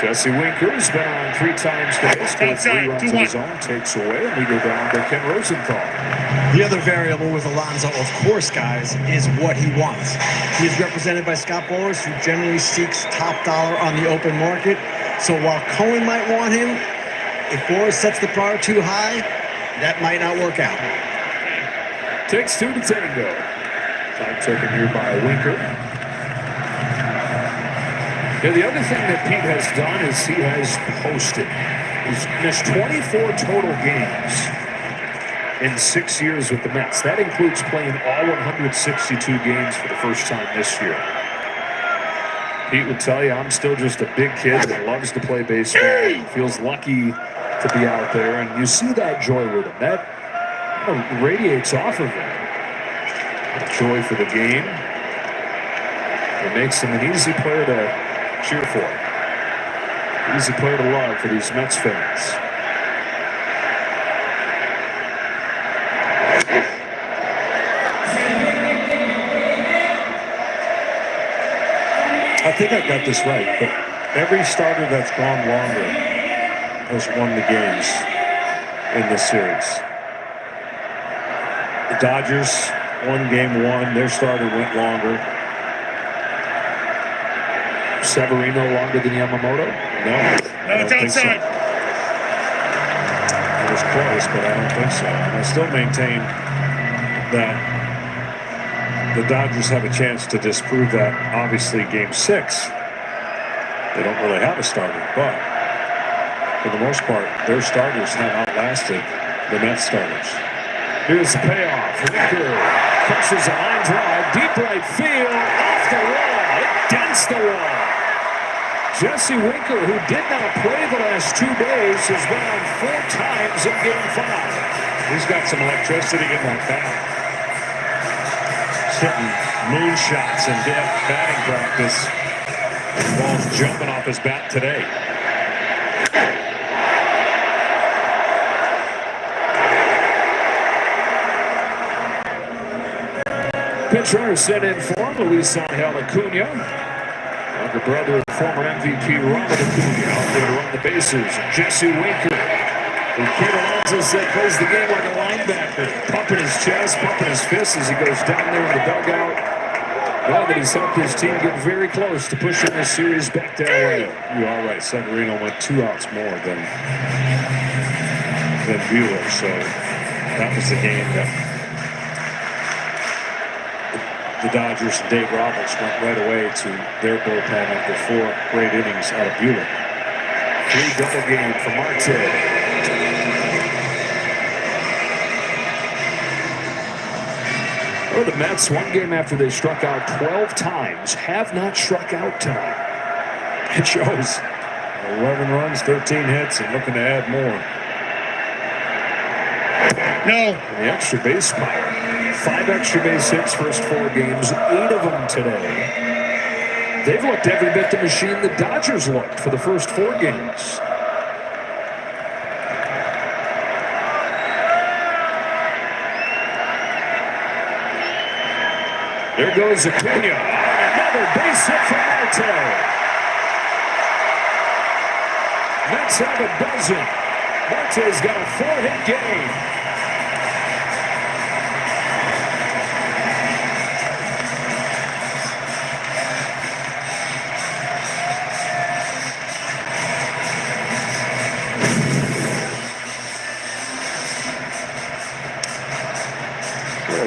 Jesse Winker's been on 3 times today. Scored 3 runs of his own, takes away, and we go down to Ken Rosenthal. The other variable with Alonso, of course, guys, is what he wants. He is represented by Scott Boras, who generally seeks top dollar on the open market. So while Cohen might want him, if Boras sets the bar too high, that might not work out. Takes 2 to tango. Time taken here by Winker. Yeah, the other thing that Pete has done is he has posted. He's missed 24 total games in 6 years with the Mets. That includes playing all 162 games for the first time this year. Pete would tell you, I'm still just a big kid that loves to play baseball and feels lucky to be out there. And you see that joy with him. That radiates off of him. Joy for the game. It makes him an easy player to cheer for. Easy player to love for these Mets fans. I think I got this right, but every starter that's gone longer has won the games in this series. The Dodgers won game 1. Their starter went longer. Severino longer than Yamamoto? No, it's outside. So. It was close, but I don't think so. And I still maintain that the Dodgers have a chance to disprove that. Obviously, game 6, they don't really have a starter, but for the most part, their starters have outlasted the Mets starters. Here's the payoff. Winker crushes a line drive, deep right field, off the wall. It dents the wall. Jesse Winker, who did not play the last 2 days, has been on 4 times in game 5. He's got some electricity in that bat. Hitting moonshots in batting practice. The ball's jumping off his bat today. Pitch runner set in for him, Luis Angel Acuna. Younger brother of former MVP Ronald Acuna out there to run the bases. Jesse Winker, who Kid Alonso said plays the game like a linebacker, pumping his chest, pumping his fists as he goes down there in the dugout. Glad that he's helped his team get very close to pushing this series back to LA. You are right. Severino went 2 outs more than Buehler, so that was the game that the Dodgers and Dave Roberts went right away to their bullpen after 4 great innings out of Buehler. 3 double game for Marte. Well, the Mets, 1 game after they struck out 12 times, have not struck out tonight. It shows. 11 runs, 13 hits, and looking to add more. No. And the extra base spot. 5 extra base hits first 4 games, 8 of them today. They've looked every bit the machine the Dodgers looked for the first 4 games. There goes Acuna. Another base hit for Marte. Mets have a dozen. Marte's got a 4-hit game.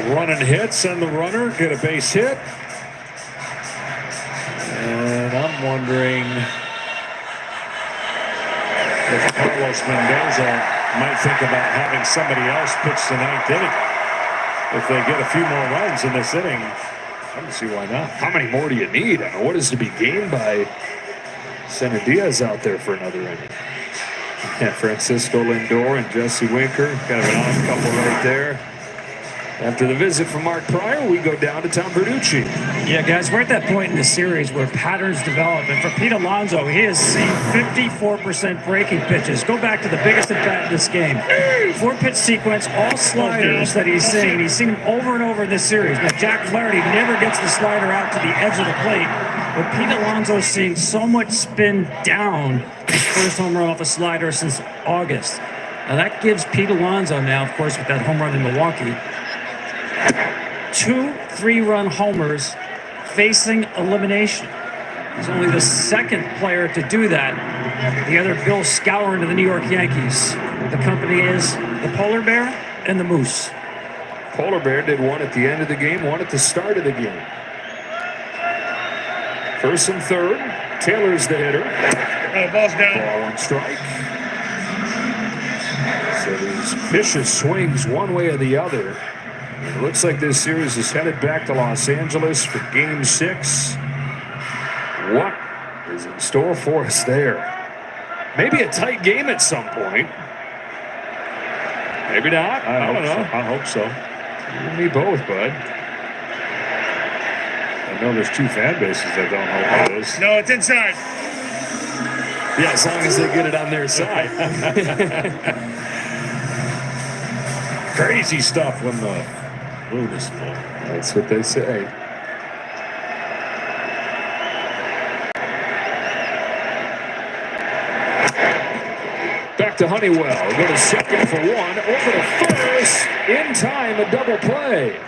Running hits and the runner get a base hit. And I'm wondering if Carlos Mendoza might think about having somebody else pitch the 9th inning. If they get a few more runs in this inning, I don't see why not. How many more do you need? I mean, what is to be gained by sending Diaz out there for another inning? Yeah, Francisco Lindor and Jesse Winker. Kind of an odd couple right there. After the visit from Mark Pryor, we go down to Tom Verducci. Yeah, guys, we're at that point in the series where patterns develop. And for Pete Alonso, he has seen 54% breaking pitches. Go back to the biggest at bat in this game. 4-pitch sequence, all sliders that he's seen. He's seen them over and over in this series. Now, Jack Flaherty never gets the slider out to the edge of the plate. But Pete Alonso's seeing so much spin down his first home run off a slider since August. Now, that gives Pete Alonso now, of course, with that home run in Milwaukee, 2 3-run homers facing elimination. He's only the 2nd player to do that. The other, Bill Skowron to the New York Yankees. The company is the Polar Bear and the Moose. Polar Bear did 1 at the end of the game, 1 at the start of the game. 1st and 3rd. Taylor's the hitter. Ball's down. Ball and strike. So these vicious swings one way or the other. It looks like this series is headed back to Los Angeles for Game 6. What is in store for us there? Maybe a tight game at some point. Maybe not. I don't know. I hope so. You and me both, bud. I know there's two fan bases that don't hope it is. No, it's inside. Yeah, as long as they get it on their side. Crazy stuff when the moon is full. That's what they say. Back to Honeywell. Go to second for one. Over to first. In time, a double play.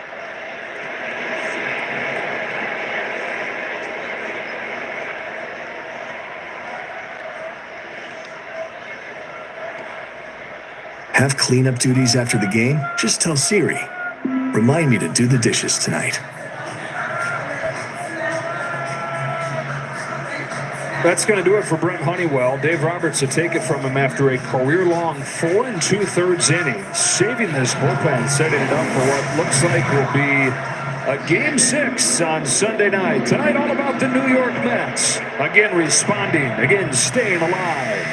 Have cleanup duties after the game? Just tell Siri. Remind me to do the dishes tonight. That's going to do it for Brent Honeywell. Dave Roberts will take it from him after a career-long 4 2/3 innings, saving this bullpen, setting it up for what looks like will be a Game 6 on Sunday night. Tonight, all about the New York Mets. Again responding, again staying alive.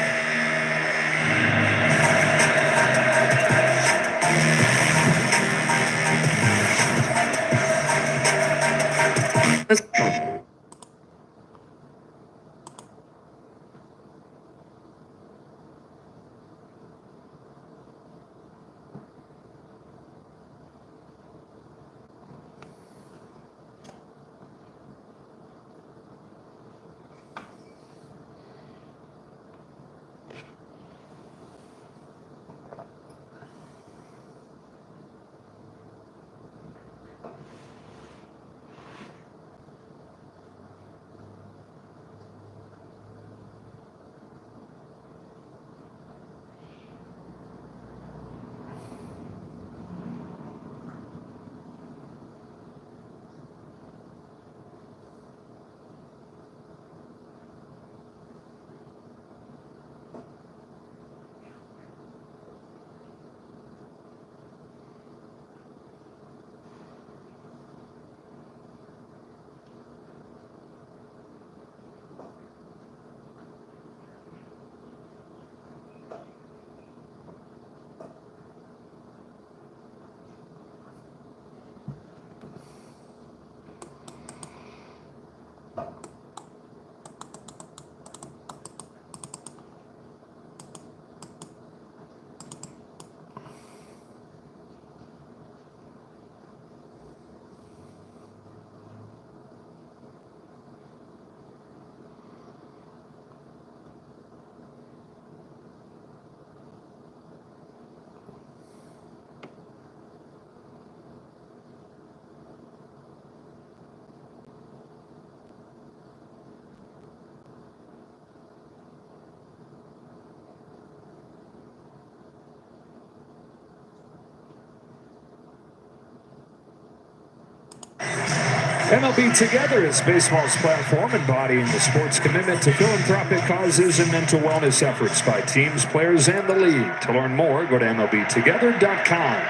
MLB Together is baseball's platform embodying the sport's commitment to philanthropic causes and mental wellness efforts by teams, players, and the league. To learn more, go to MLBtogether.com.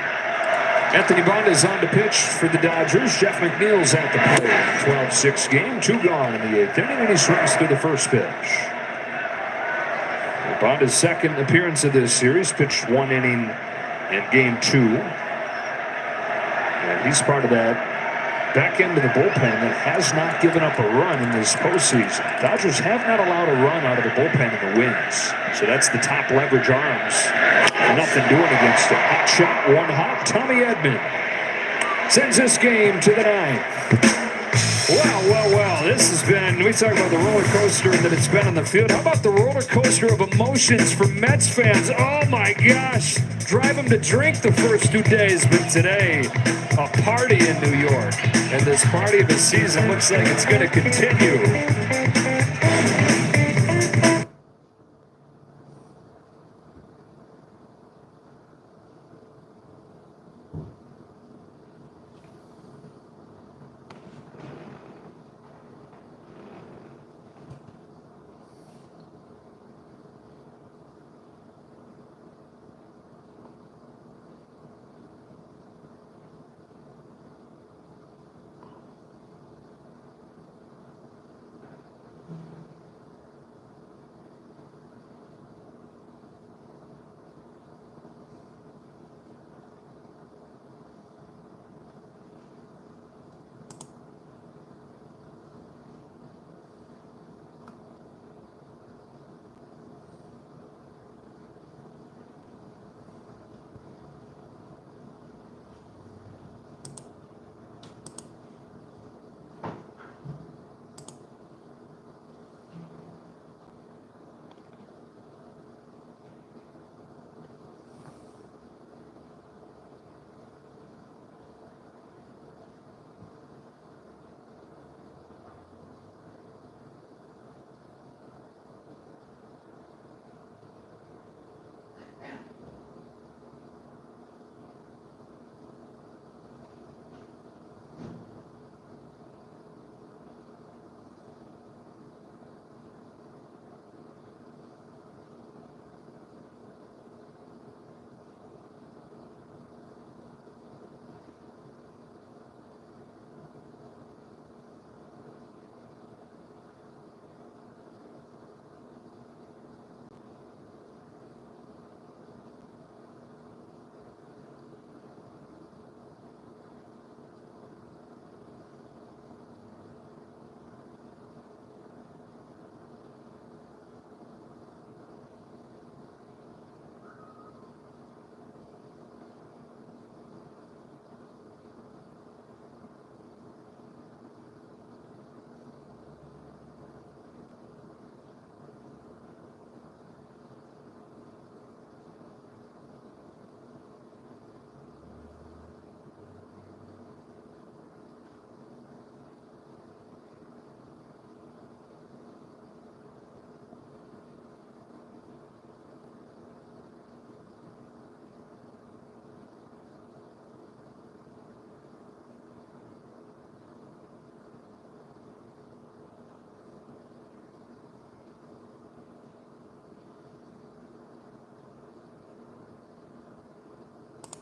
Anthony Bond is on to pitch for the Dodgers. Jeff McNeil's at the plate. 12-6 game, 2 gone in the 8th inning, and he swings through the first pitch. Bond's second appearance of this series, pitched 1 inning in game 2. And he's part of that back end of the bullpen that has not given up a run in this postseason. Dodgers have not allowed a run out of the bullpen in the wins. So that's the top leverage arms. Nothing doing against it. Hot shot, 1 hop. Tommy Edman sends this game to the 9th. Well, this has been, we talk about the roller coaster that it's been on the field. How about the roller coaster of emotions for Mets fans? Oh my gosh, drive them to drink the first 2 days, but today, a party in New York. And this party of the season looks like it's going to continue.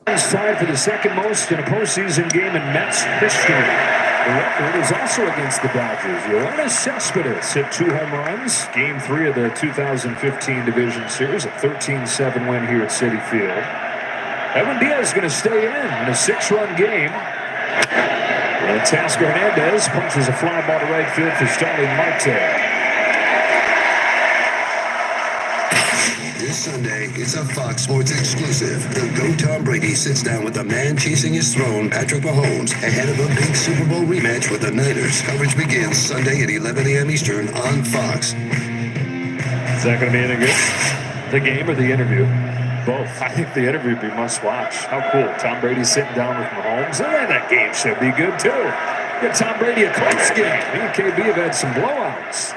Tied for the second most in a postseason game in Mets history. The record is also against the Dodgers. Yoenis Cespedes hit 2 home runs. Game 3 of the 2015 Division Series, a 13-7 win here at Citi Field. Edwin Diaz is going to stay in a 6-run game. And Tasker Hernandez punches a fly ball to right field for Starling Marte. This Sunday, it's a Fox Sports exclusive. The GOAT Tom Brady sits down with the man chasing his throne, Patrick Mahomes, ahead of a big Super Bowl rematch with the Niners. Coverage begins Sunday at 11 a.m. Eastern on Fox. Is that going to be any good? The game or the interview? Both. I think the interview would be must watch. How cool. Tom Brady sitting down with Mahomes. And then that game should be good too. Get Tom Brady a close game. He and KB have had some blowouts.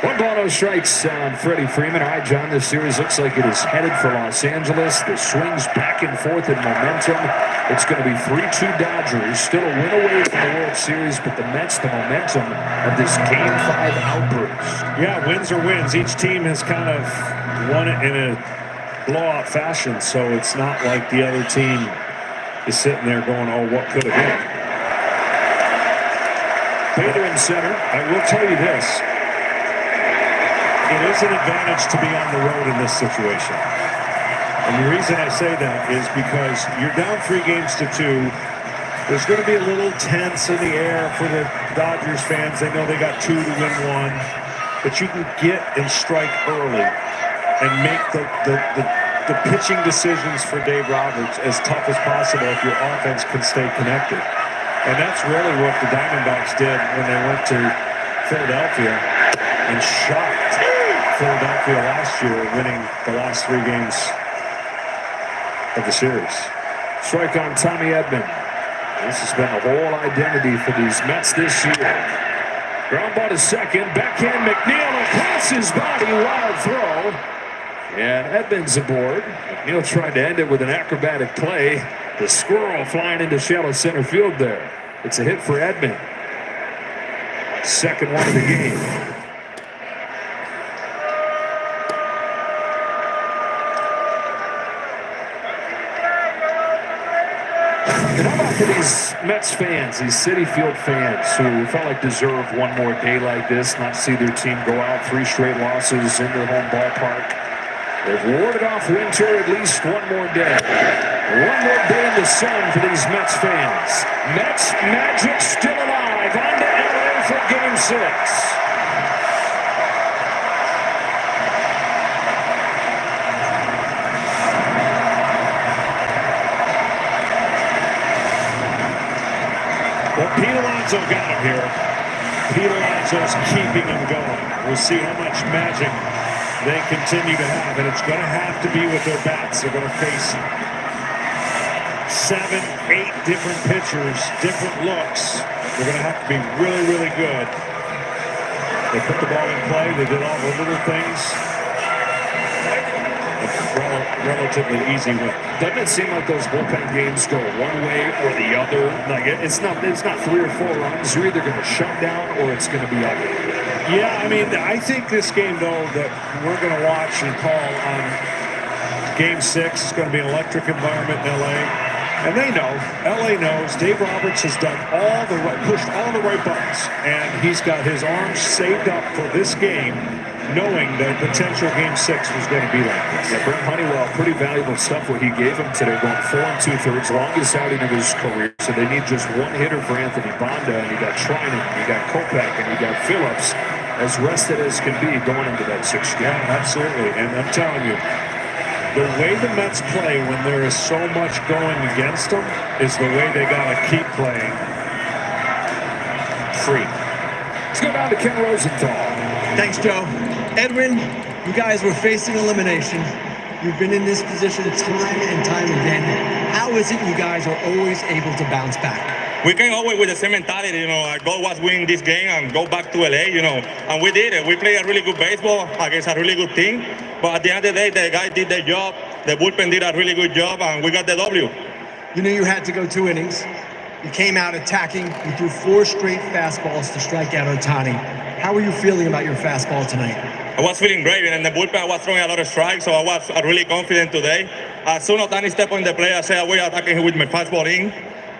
1 ball, no strikes on Freddie Freeman. All right, John, this series looks like it is headed for Los Angeles. The swings back and forth in momentum. It's going to be 3-2 Dodgers. Still a win away from the World Series, but the Mets, the momentum of this Game 5 outburst. Yeah, wins are wins. Each team has kind of won it in a blowout fashion, so it's not like the other team is sitting there going, oh, what could have been? Bader in center. I will tell you this. It is an advantage to be on the road in this situation. And the reason I say that is because you're down 3-2. There's going to be a little tense in the air for the Dodgers fans. They know they got 2 to win 1. But you can get and strike early and make the pitching decisions for Dave Roberts as tough as possible if your offense can stay connected. And that's really what the Diamondbacks did when they went to Philadelphia and shocked Philadelphia last year, winning the last 3 games of the series. Strike on Tommy Edman. This has been the whole identity for these Mets this year. Ground ball to second. Backhand McNeil across his body. Wild throw. And Edman's aboard. McNeil tried to end it with an acrobatic play. The squirrel flying into shallow center field there. It's a hit for Edman. Second one of the game. And how about for these Mets fans, these Citi Field fans who felt like deserve one more day like this, not see their team go out 3 straight losses in their home ballpark. They've warded off winter at least one more day. One more day in the sun for these Mets fans. Mets magic still alive. On to LA for Game 6. Well, Pete Alonso got him here. Pete Alonso's keeping him going. We'll see how much magic they continue to have, and it's going to have to be with their bats. They're going to face 7, 8 different pitchers, different looks. They're going to have to be really, really good. They put the ball in play. They did all the little things. Relatively easy win. Doesn't it seem like those bullpen games go one way or the other? Like it's not 3 or 4 runs. You're either going to shut down or it's going to be ugly. Yeah, I mean, I think this game, though, that we're going to watch and call on Game 6 is going to be an electric environment in LA. And they know, LA knows, Dave Roberts has done pushed all the right buttons. And he's got his arms saved up for this game, knowing that potential Game 6 was going to be like this. Yeah, Brent Honeywell, pretty valuable stuff what he gave him today, going 4 2/3, longest outing of his career. So they need just one hitter for Anthony Bonda, and you got Trinan, you got Kopech, and you got Phillips, as rested as can be going into that 6th game. Yeah, absolutely. And I'm telling you, the way the Mets play when there is so much going against them is the way they got to keep playing free. Let's go down to Ken Rosenthal. Thanks, Joe. Edwin, you guys were facing elimination. You've been in this position time and time again. How is it you guys are always able to bounce back? We came always with the same mentality, Our goal was win this game and go back to LA, And we did it. We played a really good baseball against a really good team. But at the end of the day, the guys did their job. The bullpen did a really good job, and we got the W. You knew you had to go 2 innings. You came out attacking. You threw 4 straight fastballs to strike out Ohtani. How are you feeling about your fastball tonight? I was feeling great, and in the bullpen I was throwing a lot of strikes, so I was really confident today. as soon as Danny step on the play, I say I will attacking him with my fastball in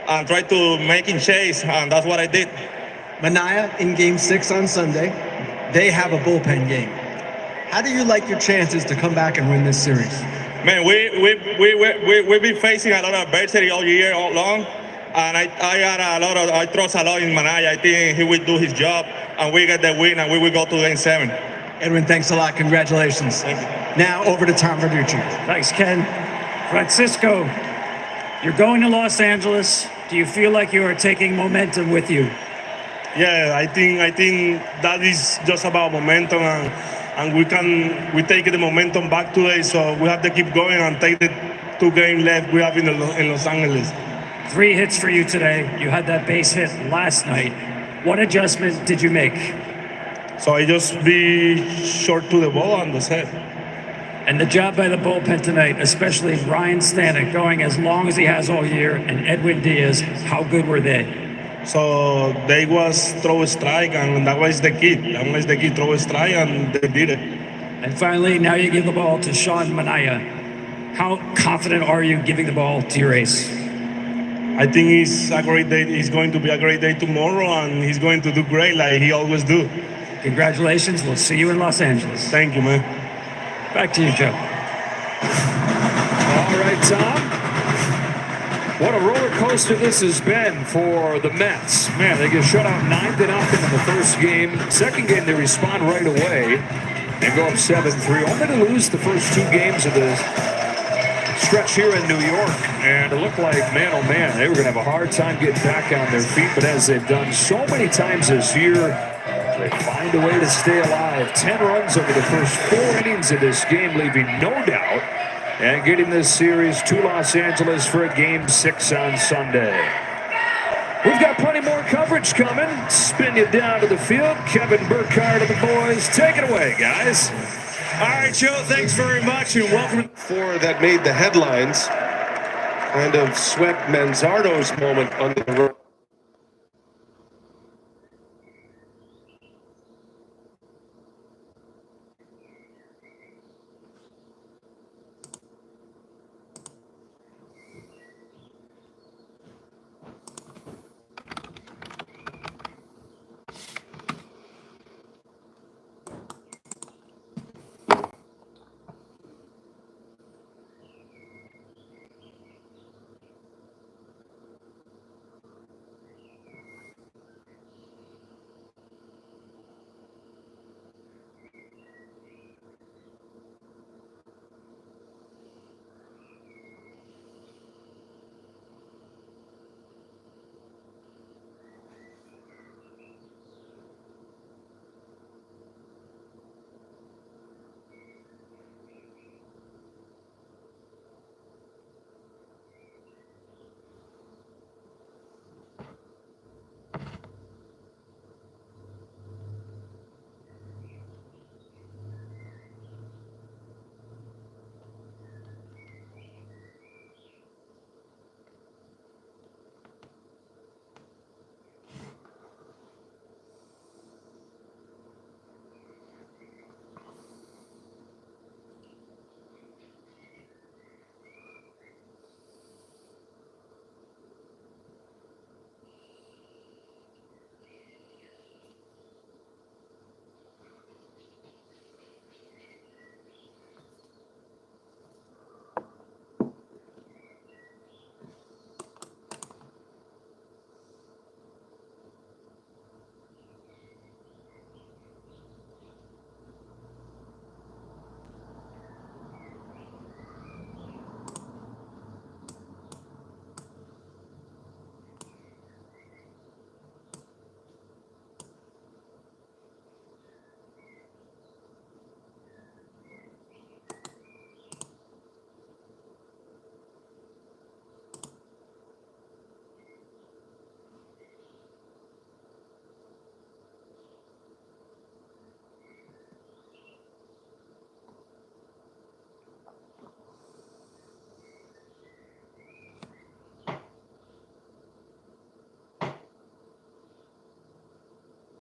and try to make him chase, and that's what I did. Minaya in Game 6 on Sunday, they have a bullpen game. How do you like your chances to come back and win this series? Man, we've been facing a lot of adversity all year, all long, and I trust a lot in Minaya. I think he will do his job, and we get the win, and we will go to Game 7. Edwin, thanks a lot. Congratulations. Now over to Tom Verducci. Thanks, Ken. Francisco, you're going to Los Angeles. Do you feel like you are taking momentum with you? Yeah, I think that is just about momentum, and we take the momentum back today, so we have to keep going and take the 2 games left we have in Los Angeles. 3 hits for you today. You had that base hit last night. What adjustment did you make? So I just be short to the ball and that's it. And the job by the bullpen tonight, especially Ryan Stanek going as long as he has all year, and Edwin Diaz, how good were they? So they was throw a strike, and that was the key. That was the key, throw a strike, and they did it. And finally, now you give the ball to Sean Minaya. How confident are you giving the ball to your ace? I think it's a great day. It's going to be a great day tomorrow, and he's going to do great like he always do. Congratulations. We'll see you in Los Angeles. Thank you, man. Back to you, Joe. All right, Tom. What a roller coaster this has been for the Mets. Man, they get shut out 9-0 in the first game. Second game, they respond right away and go up 7-3. Only to lose the first 2 games of the stretch here in New York. And it looked like, man, oh man, they were going to have a hard time getting back on their feet. But as they've done so many times this year, they find a way to stay alive. 10 runs over the first 4 innings of this game, leaving no doubt, and getting this series to Los Angeles for a Game 6 on Sunday. We've got plenty more coverage coming. Spin you down to the field. Kevin Burkhardt and the boys. Take it away, guys. All right, Joe, thanks very much, and welcome. Four that made the headlines. Kind of swept Manzardo's moment under the